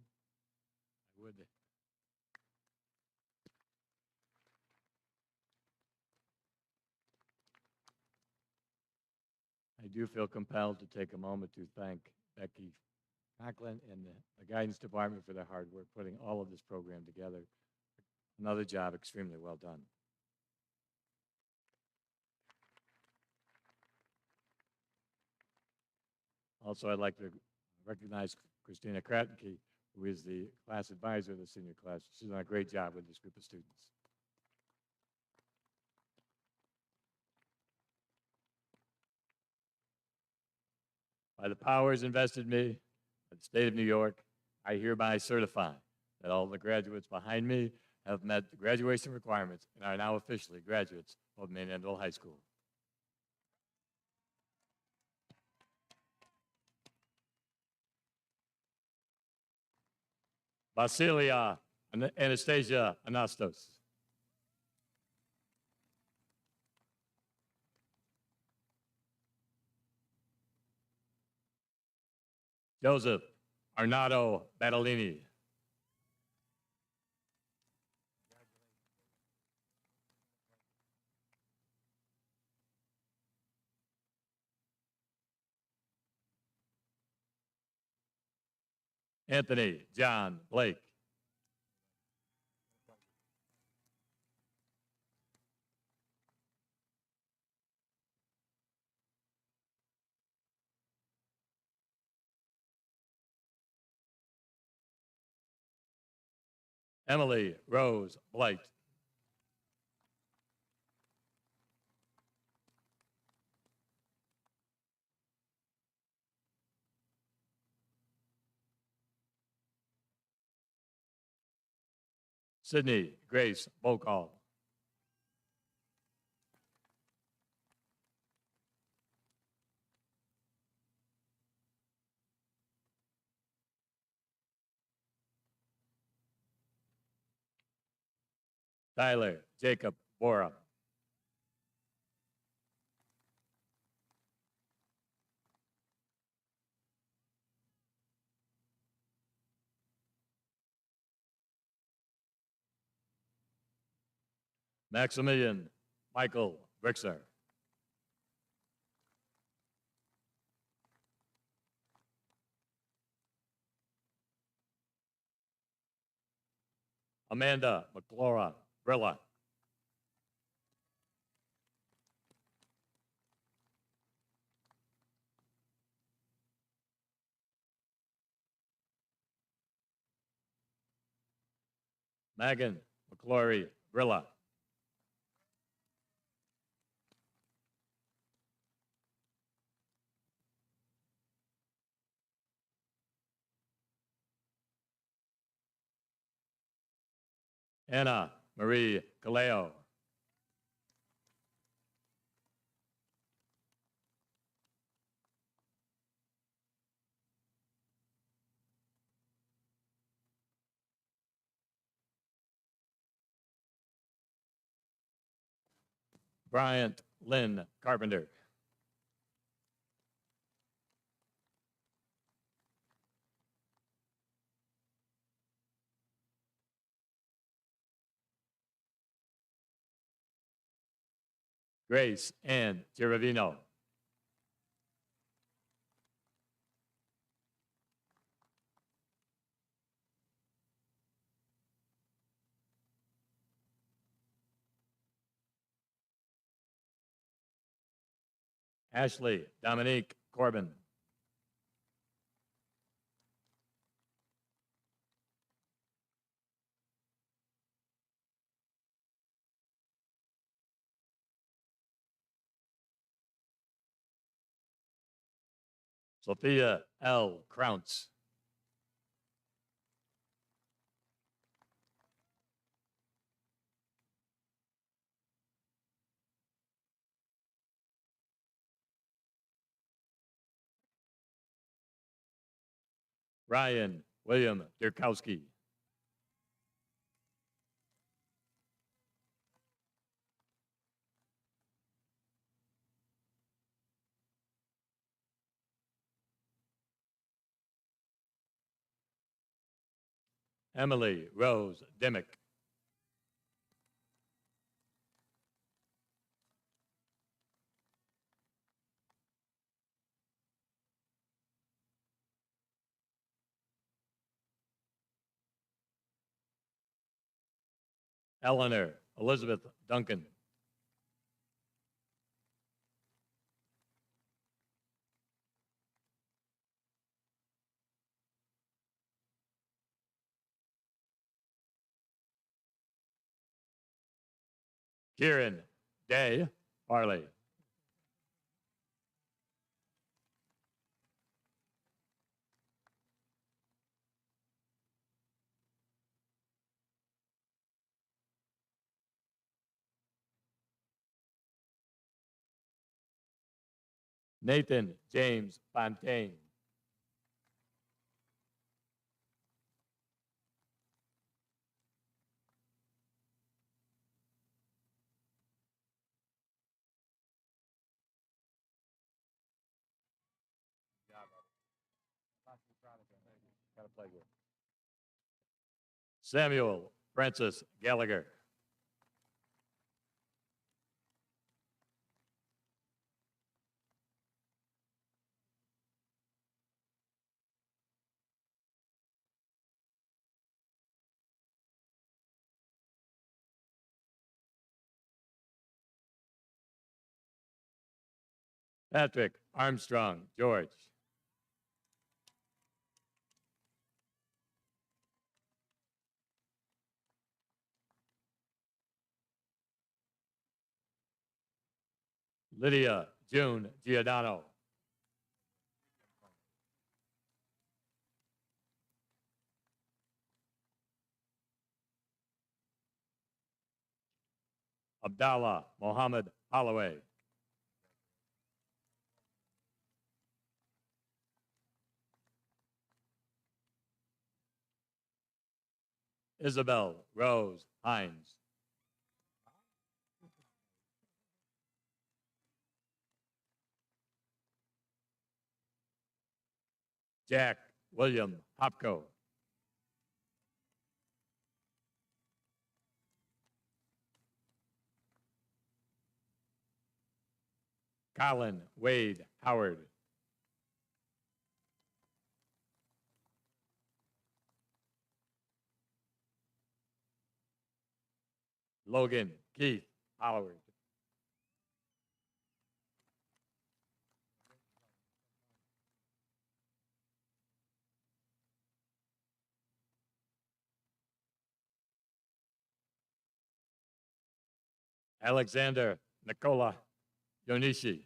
I do feel compelled to take a moment to thank Becky Conklin and the guidance department for their hard work putting all of this program together. Another job extremely well done. Also, I'd like to recognize Christina Kratke, who is the class advisor of the senior class. She's done a great job with this group of students. By the powers invested in me by the state of New York, I hereby certify that all the graduates behind me have met the graduation requirements and are now officially graduates of Maine-Endwell High School. Vasilia Anastasia Anastos. Joseph Arnado Battolini. Anthony John Blake. Emily Rose Blight. Sydney Grace Bocall. Tyler Jacob Bora. Maximilian Michael Brixer. Amanda McLaura Brilla. Megan McClory Brilla. Anna Marie Caleo. Bryant Lynn Carpenter. Grace Ann Giravino. Ashley Dominique Corbin. Sophia L. Crounce. Ryan William Durkowski. Emily Rose Dimmick. Eleanor Elizabeth Duncan. Kieran Day Farley. Nathan James Fontaine. Samuel Francis Gallagher. Patrick Armstrong George. Lydia June Giordano. Abdallah Mohammed Holloway. Isabel Rose Hines. Jack William Hopko. Colin Wade Howard. Logan Keith Howard. Alexander Nicola Yonishi.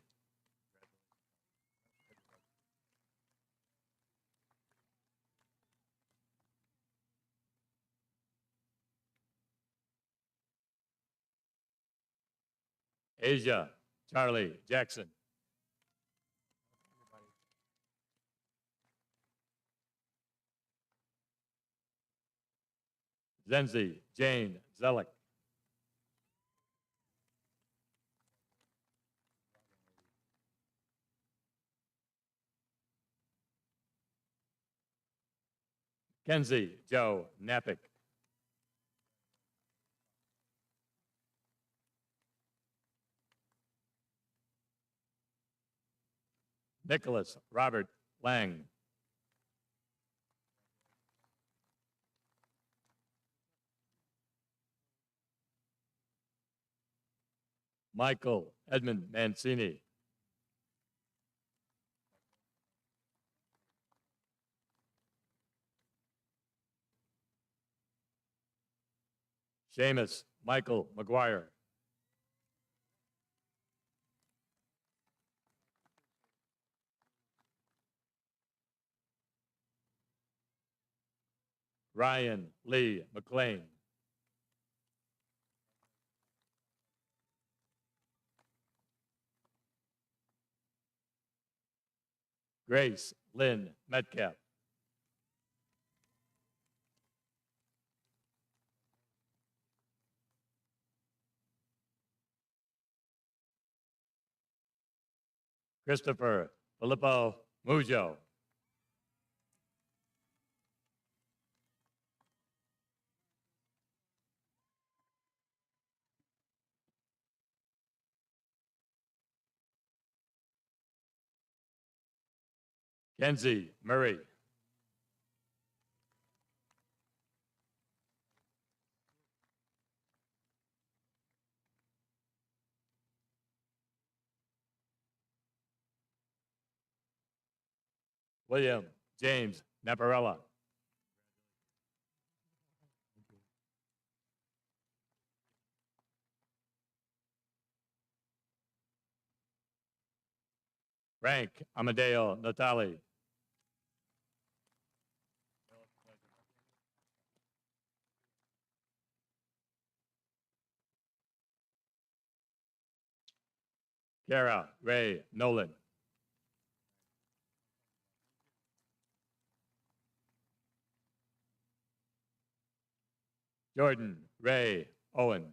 Asia Charlie Jackson. Zenzi Jane Zellick. Kenzie Joe Napick. Nicholas Robert Lang. Michael Edmund Mancini. Seamus Michael McGuire. Ryan Lee McLean. Grace Lynn Metcalf. Christopher Filippo Mujo. Kenzie Murray. William James Naparella. Frank Amadeo Natali. Kara Ray Nolan. Jordan Ray Owens.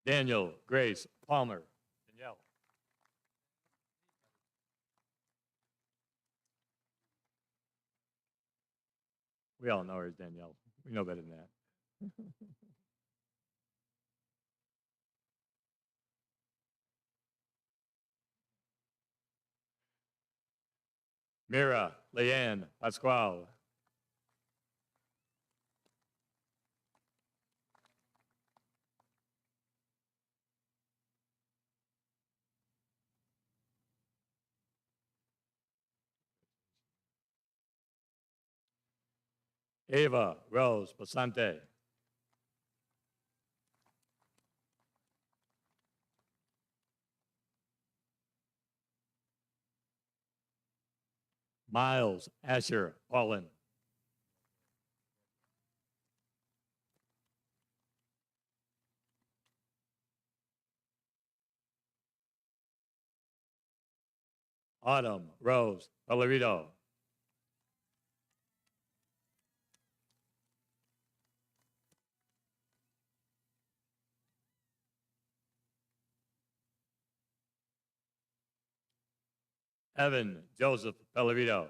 Daniel Grace Palmer. Danielle. We all know her as Danielle. We know better than that. Mira Leanne Pasquale. Ava Rose Basante. Miles Asher Paulin. Autumn Rose Valerito. Evan Joseph Valerito.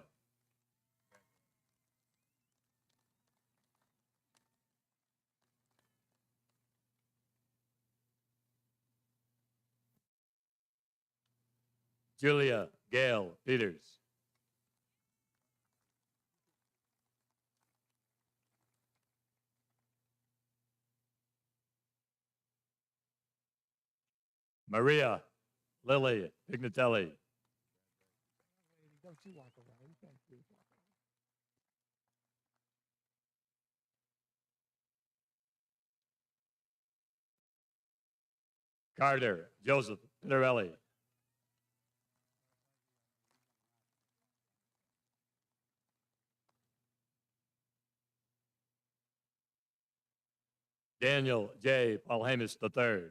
Julia Gail Peters. Maria Lily Pignatelli. Carter Joseph Pinarelli. Daniel J. Paulhamus III.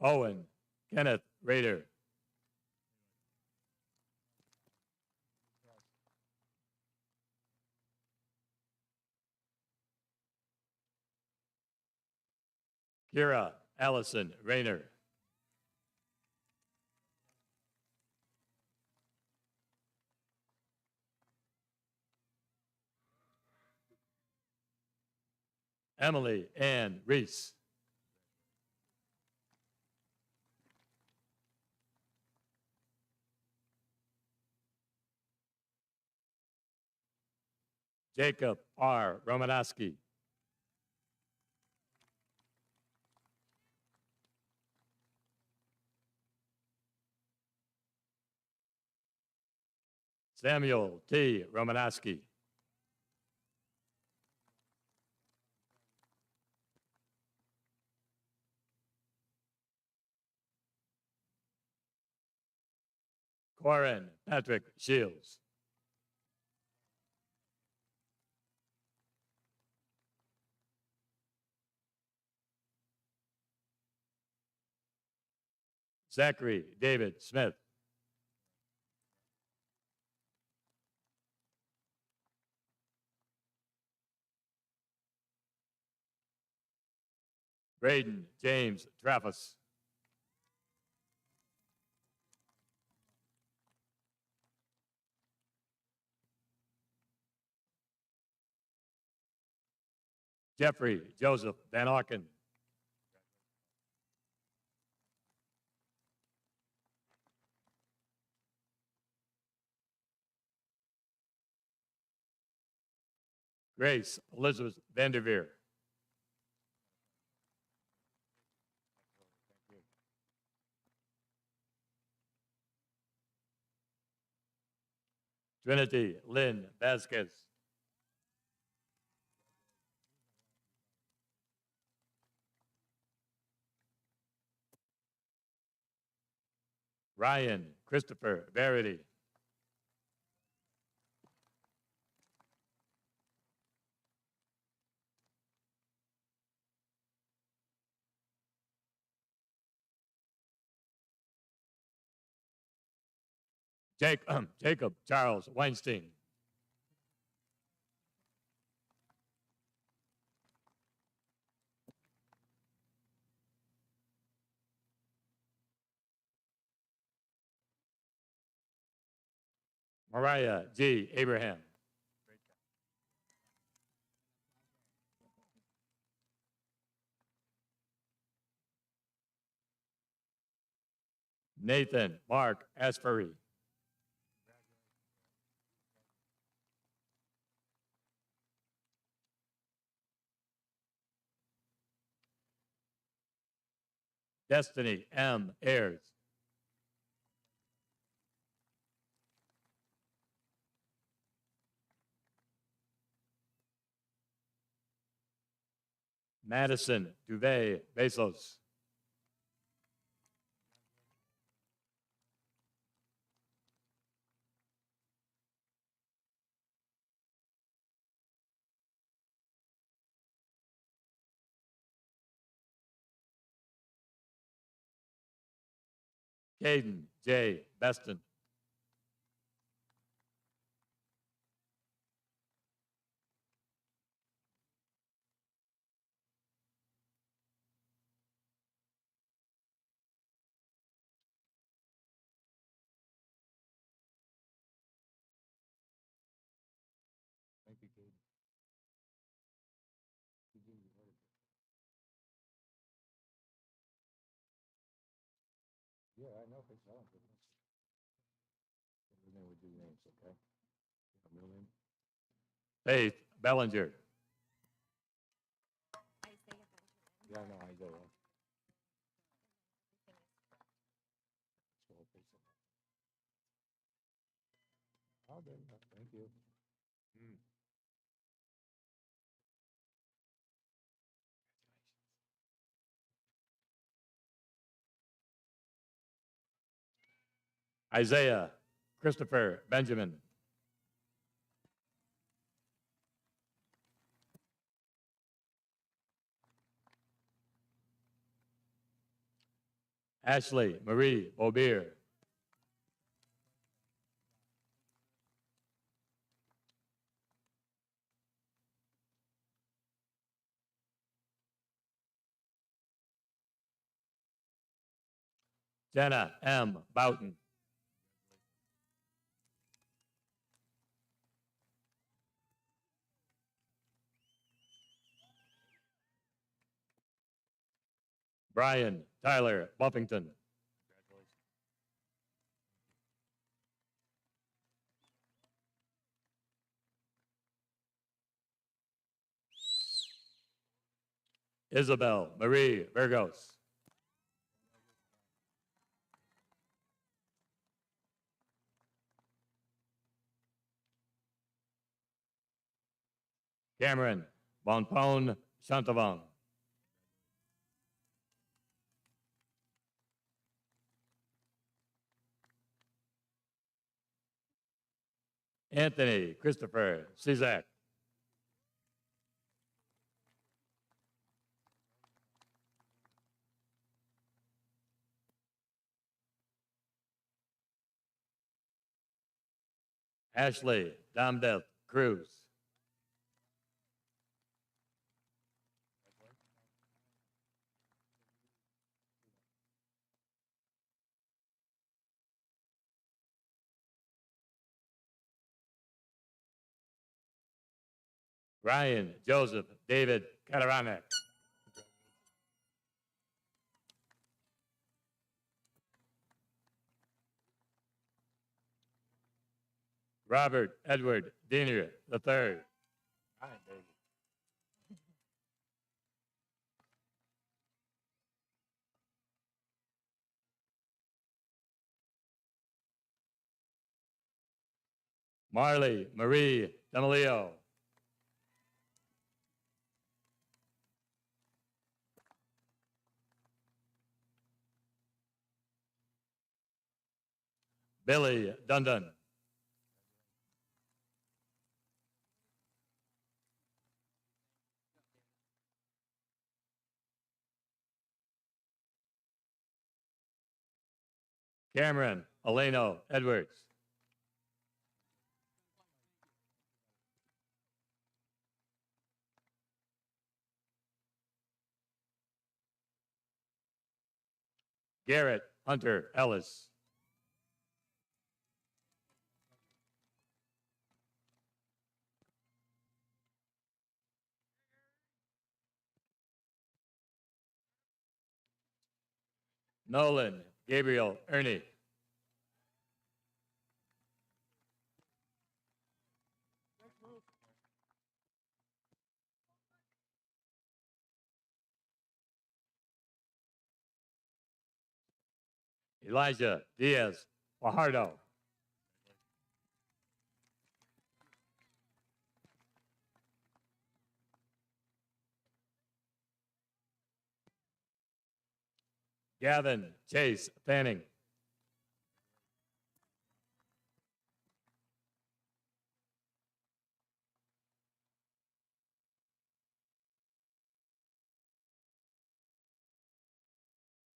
Owen Kenneth Rader. Kira Allison Rayner. Emily Ann Reese. Jacob R. Romanowski. Samuel T. Romanowski. Corin Patrick Shields. Zachary David Smith. Braden James Traffus. Jeffrey Joseph Van Auken. Grace Elizabeth Vanderveer. Trinity Lynn Vasquez. Ryan Christopher Verity. Jacob Charles Weinstein. Mariah G. Abraham. Nathan Mark Asbury. Destiny M. Ayers. Madison Duvet Bezos. Caden J. Beston. Thank you, Caden. Yeah, I know for sure. Then we do names, okay? Middle name. Faith Bellinger. Yeah, I know Isaiah. Oh, good. Thank you. Isaiah Christopher Benjamin. Ashley Marie Bobier. Jenna M. Boughton. Brian Tyler Buffington. Isabel Marie Burgos. Cameron Bonpone Chantavong. Anthony Christopher Cizak. Ashley Damdeth Cruz. Ryan Joseph David Kataranek. Robert Edward Diener III. Marley Marie D'Amelio. Billy Dundon. Cameron Eleno Edwards. Garrett Hunter Ellis. Nolan Gabriel Ernie. Elijah Diaz Fajardo. Gavin Chase Fanning.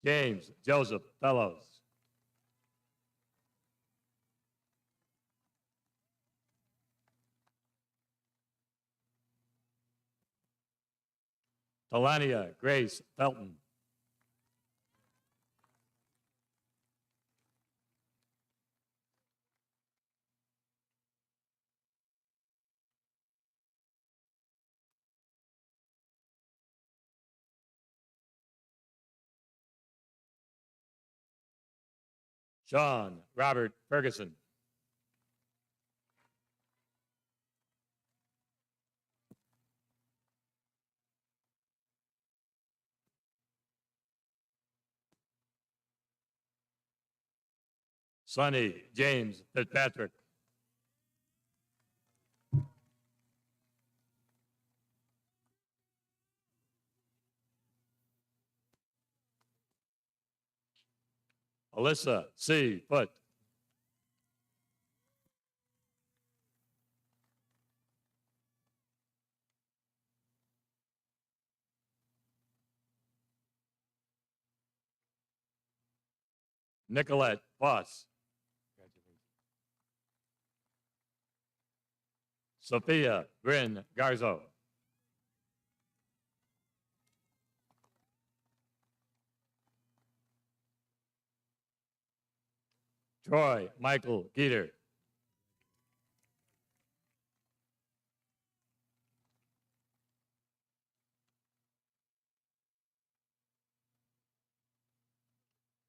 James Joseph Fellows. Talania Grace Felton. Sean Robert Ferguson. Sonny James Fitzpatrick. Alyssa C. Foote. Nicolette Voss. Sophia Bryn Garzo. Troy Michael Geeter.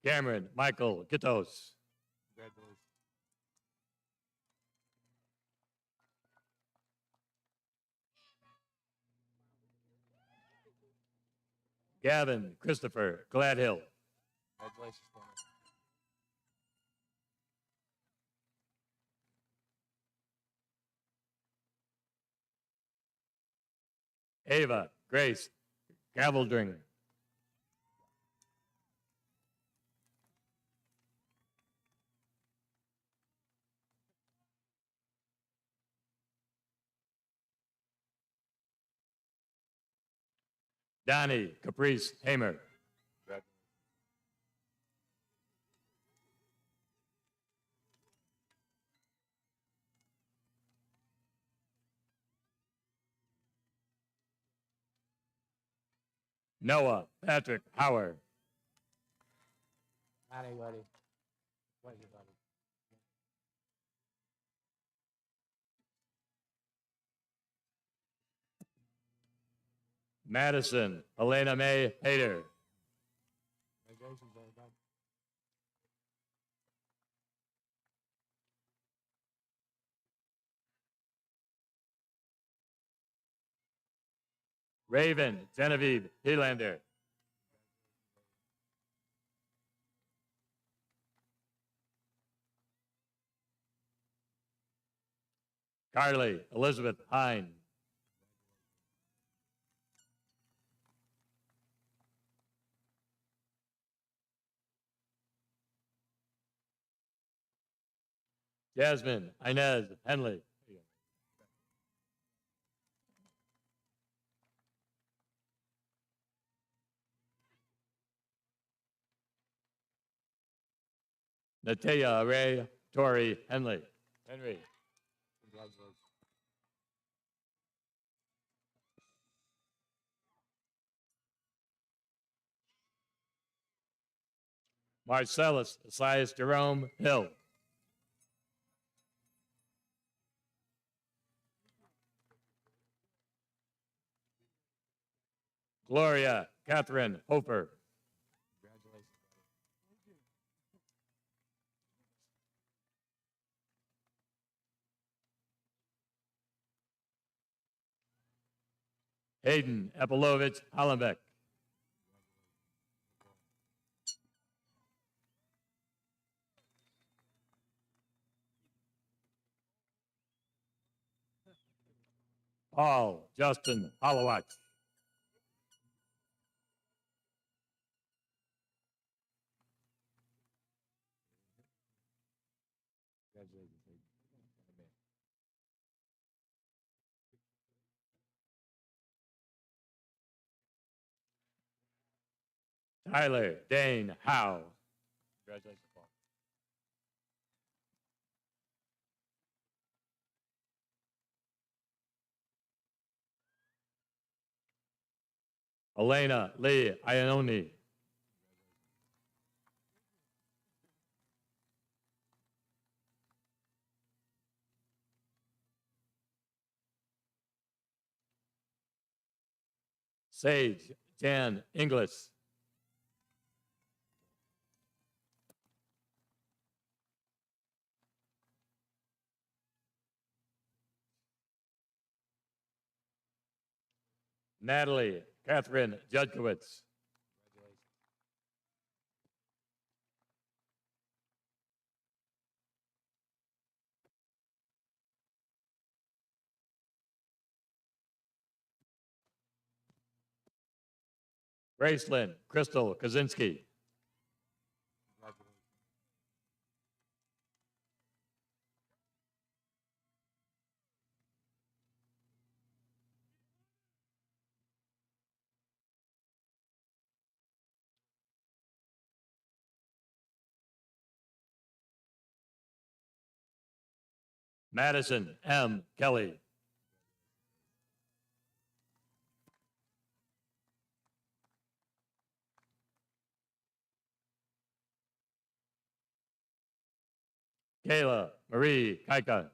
Cameron Michael Gittos. Gavin Christopher Gladhill. Ava Grace Gavaldring. Donnie Caprice Hamer. Noah Patrick Howard. Madison Elena Mae Hayter. Raven Genevieve Helander. Carly Elizabeth Hine. Jasmine Inez Henley. Natea Ray Tori Henley. Henry. Marcellus Esias Jerome Hill. Gloria Catherine Hofer. Hayden Epilovich Hollenbeck. Paul Justin Hollowatch. Tyler Dane Howe. Congratulations, Paul. Elena Lee Iannoni. Sage Jan Inglis. Natalie Catherine Judkowitz. Gracelyn Crystal Kaczynski. Madison M. Kelly. Kayla Marie Kaika.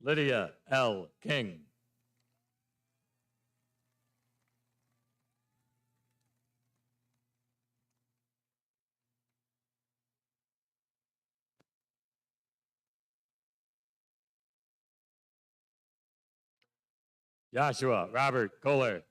Lydia L. King. Joshua Robert Kohler.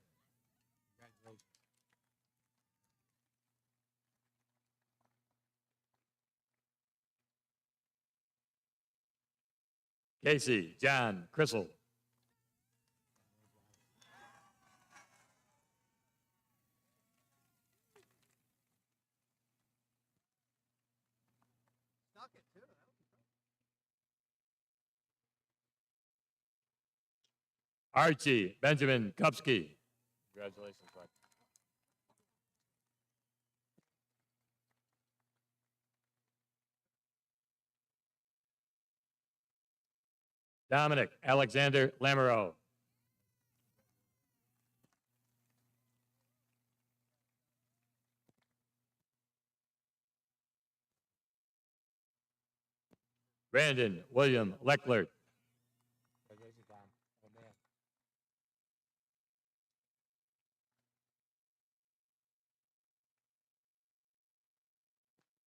Casey John Crissell. Archie Benjamin Kupski. Congratulations, Archie. Dominic Alexander Lamoureux. Brandon William Leclerc.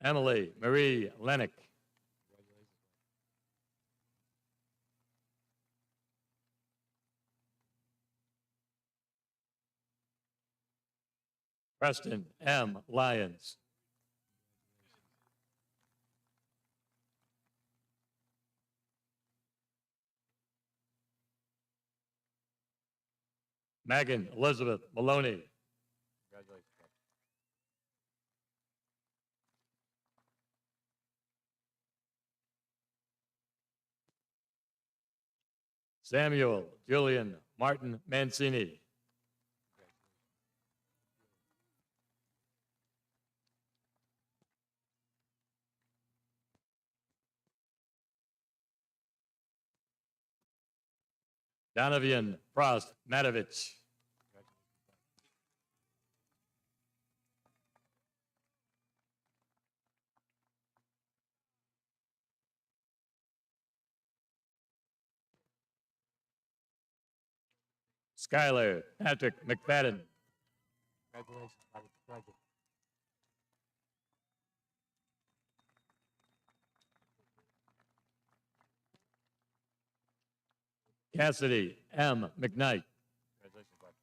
Emily Marie Lennox. Preston M. Lyons. Megan Elizabeth Maloney. Congratulations. Samuel Julian Martin Mancini. Donovan Frost Matovich. Skylar Patrick McFadden. Congratulations, buddy. Pleasure. Cassidy M. McKnight. Congratulations, buddy.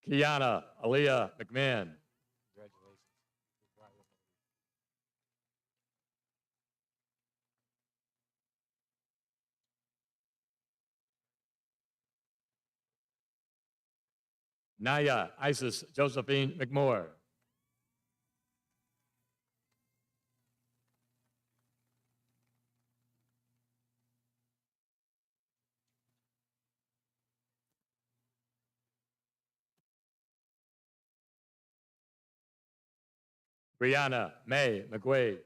Kiana Aaliyah McMahon. Congratulations. Naya Isis Josephine McMore. Brianna May McQuaid.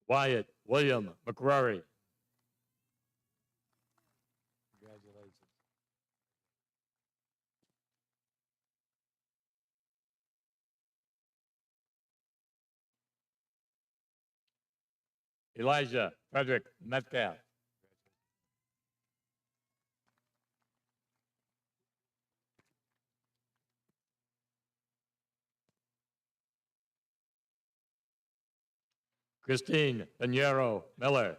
Wyatt William McCrory. Congratulations. Elijah Frederick Metcalf. Christine Pinheiro Miller.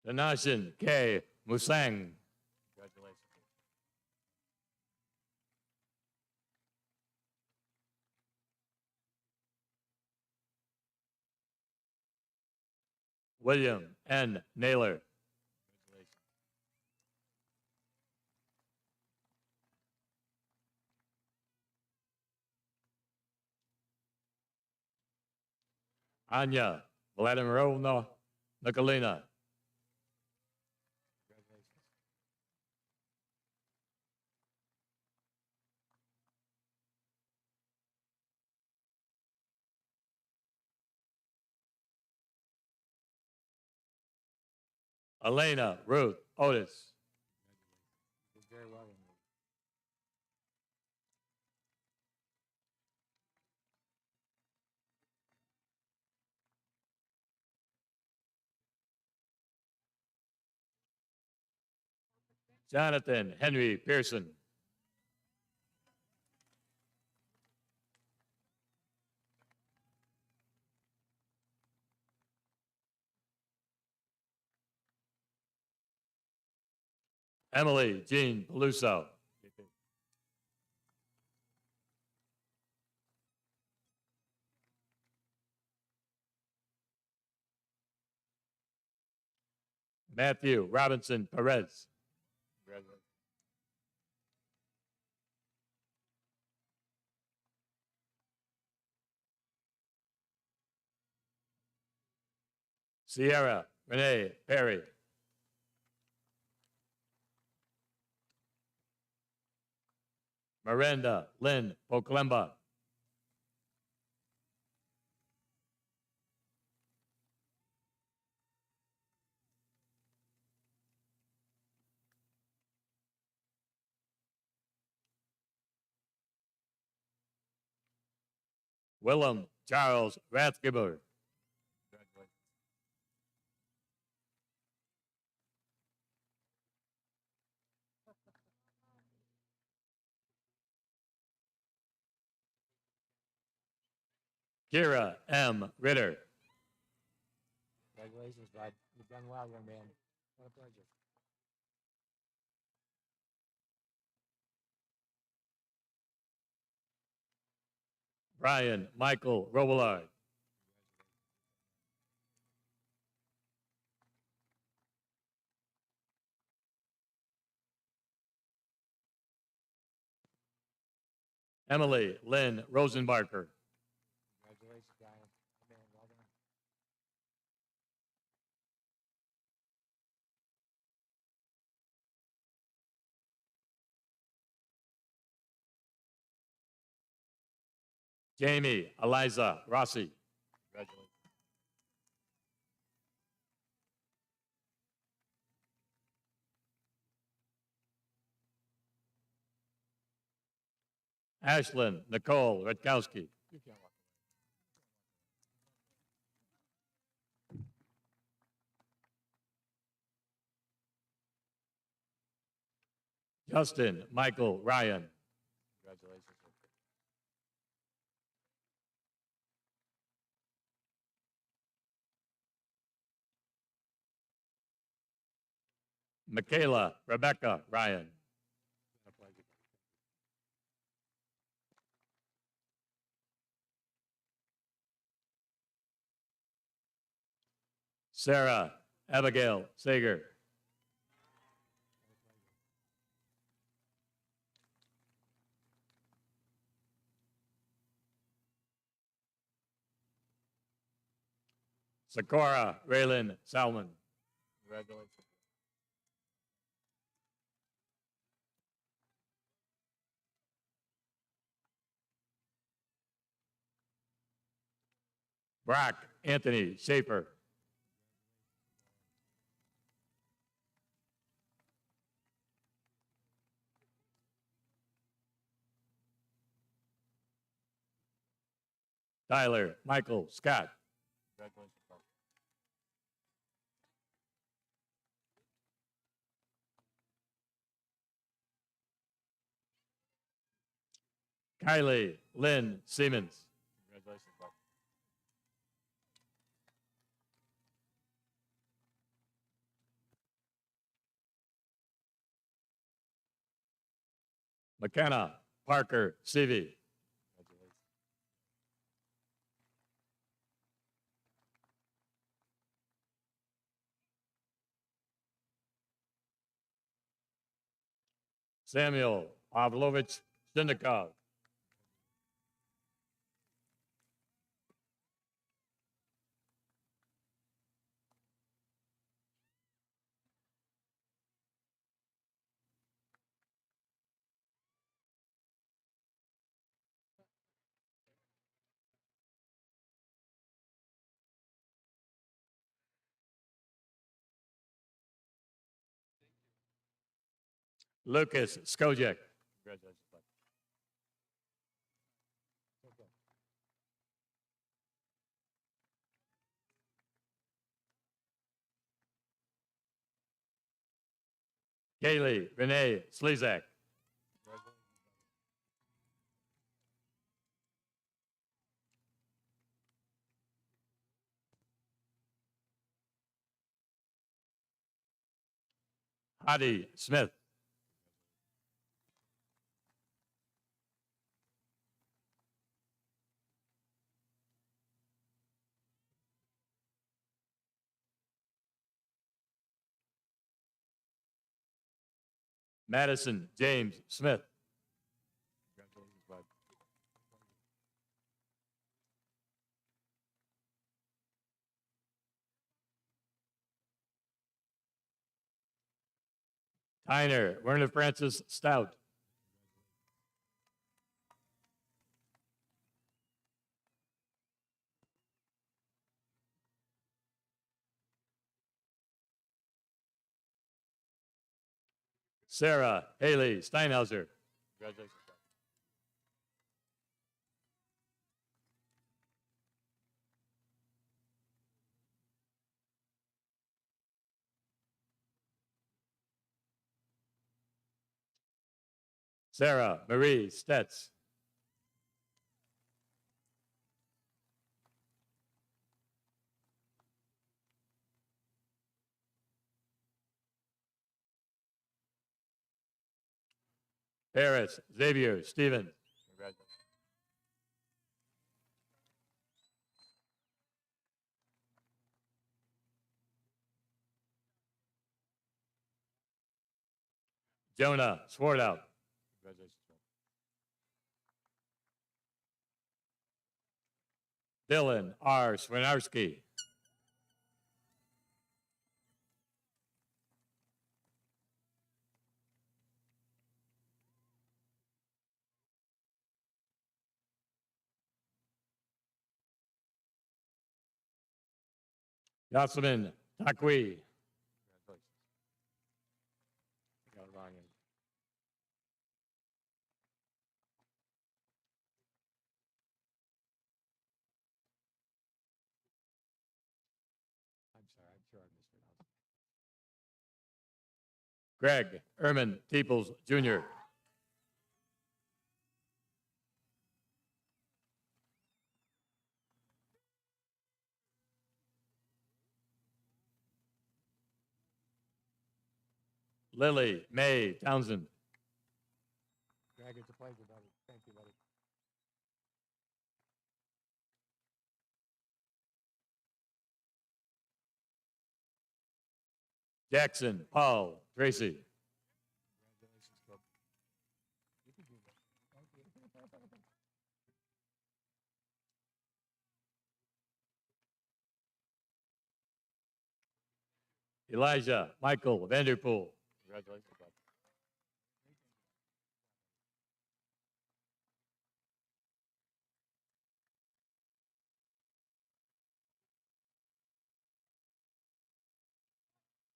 Danashin K. Musang. Congratulations. William N. Naylor. Congratulations. Anya Vladimirovna Nikolina. Congratulations. Elena Ruth Otis. Congratulations. You did very well, young lady. Jonathan Henry Pearson. Emily Jean Peluso. Matthew Robinson Perez. Congratulations. Sierra Renee Perry. Miranda Lynn Poklemba. Willem Charles Rathgeber. Congratulations. Kira M. Ritter. Congratulations, bud. You've done well, young man. What a pleasure. Brian Michael Robillard. Emily Lynn Rosenbarker. Congratulations, Brian. Man, well done. Jamie Eliza Rossi. Congratulations. Ashlyn Nicole Rutkowski. You can't walk. Justin Michael Ryan. Congratulations. Michaela Rebecca Ryan. Sarah Abigail Sager. Sakura Raylan Salmon. Congratulations. Brock Anthony Schaefer. Tyler Michael Scott. Congratulations. Kylie Lynn Siemens. Congratulations. McKenna Parker Seavey. Samuel Pavlovich Sindikov. Lucas Skojek. Congratulations. Kaylee Renee Slezak. Hadi Smith. Madison James Smith. Congratulations, bud. Tyner Werner Francis Stout. Sarah Haley Steinhauser. Congratulations. Sarah Marie Stetz. Paris Xavier Stevens. Congratulations. Jonah Swartout. Congratulations. Dylan R. Swinarski. Yasemin Takwi. Got it wrong end. I'm sorry, I'm sure I mispronounced. Greg Erman Teeples Jr. Lily Mae Townsend. Greg, it's a pleasure, buddy. Thank you, buddy. Jackson Paul Tracy. Congratulations, Cook. You can do that. Thank you. Elijah Michael Vanderpool. Congratulations, bud.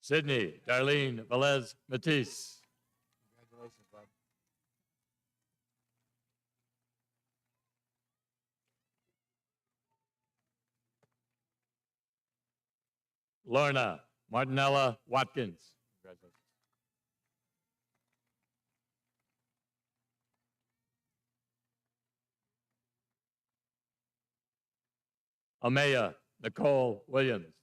Sydney Darlene Velez Matisse. Congratulations, bud. Lorna Martinella Watkins. Congratulations. Amaya Nicole Williams.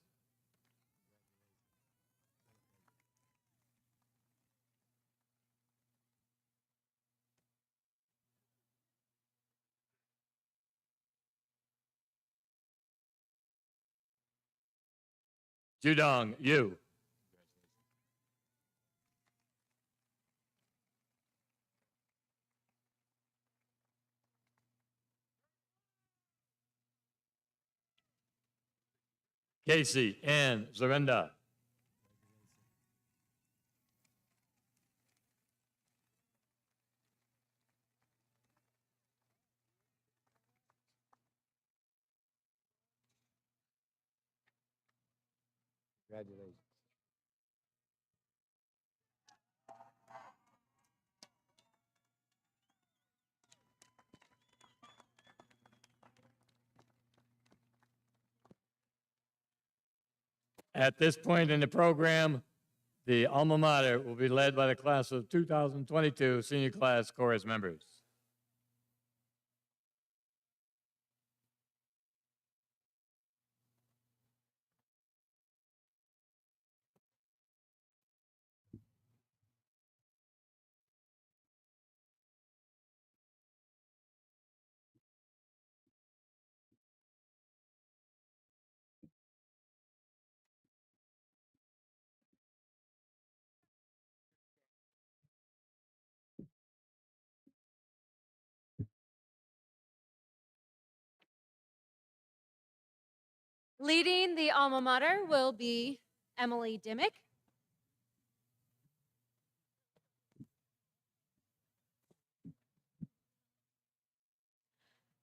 Judong Yu. Casey Ann Zarenda. Congratulations. At this point in the program, the alma mater will be led by the class of 2022 senior class chorus members. Leading the alma mater will be Emily Dimmick.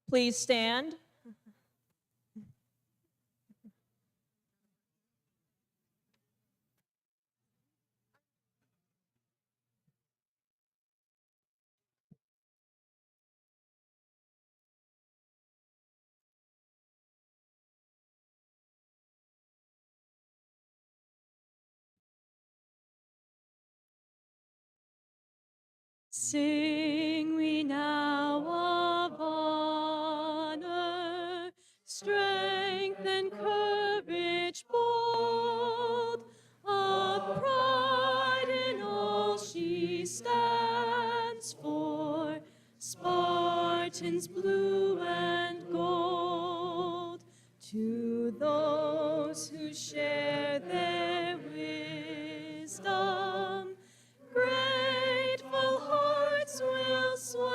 Please stand. Sing we now of honor, strength and courage bold, of pride in all she stands for, Spartans blue and gold. To those who share their wisdom, grateful hearts will swell.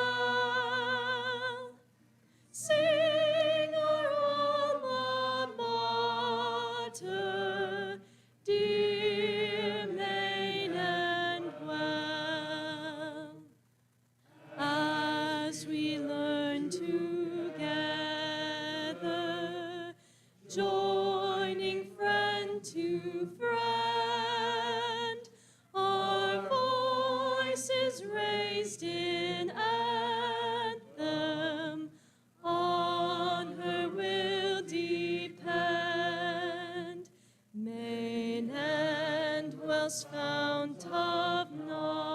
Sing o'er all fount of knowledge,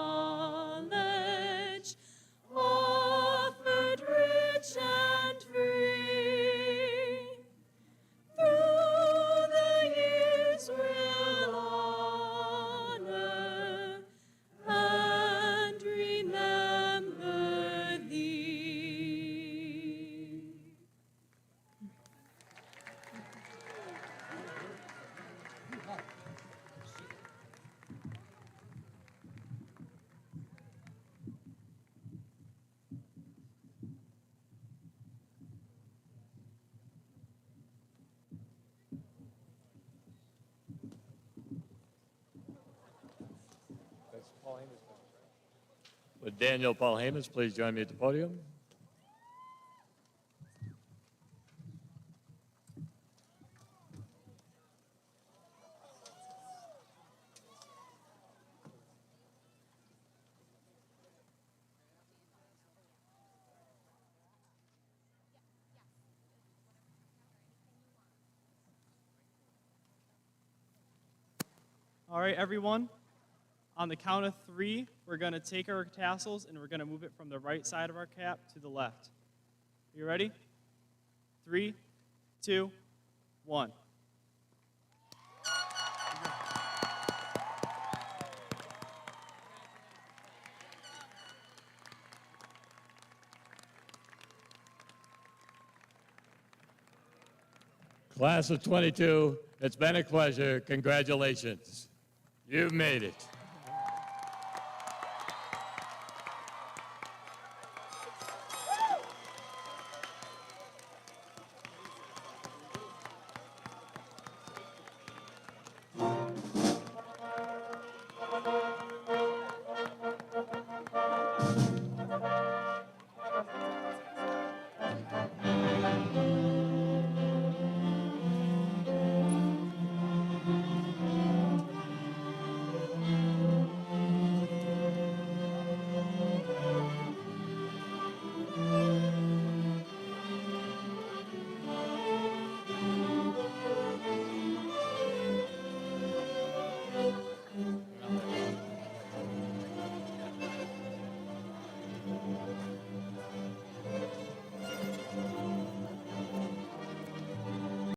offered rich and free. Through the years we'll honor and remember thee. Would Daniel Paul Hamas please join me at the podium? All right, everyone. On the count of 3, we're going to take our tassels and we're going to move it from the right side of our cap to the left. You ready? 3, 2, 1. Class of 22, it's been a pleasure. Congratulations. You've made it.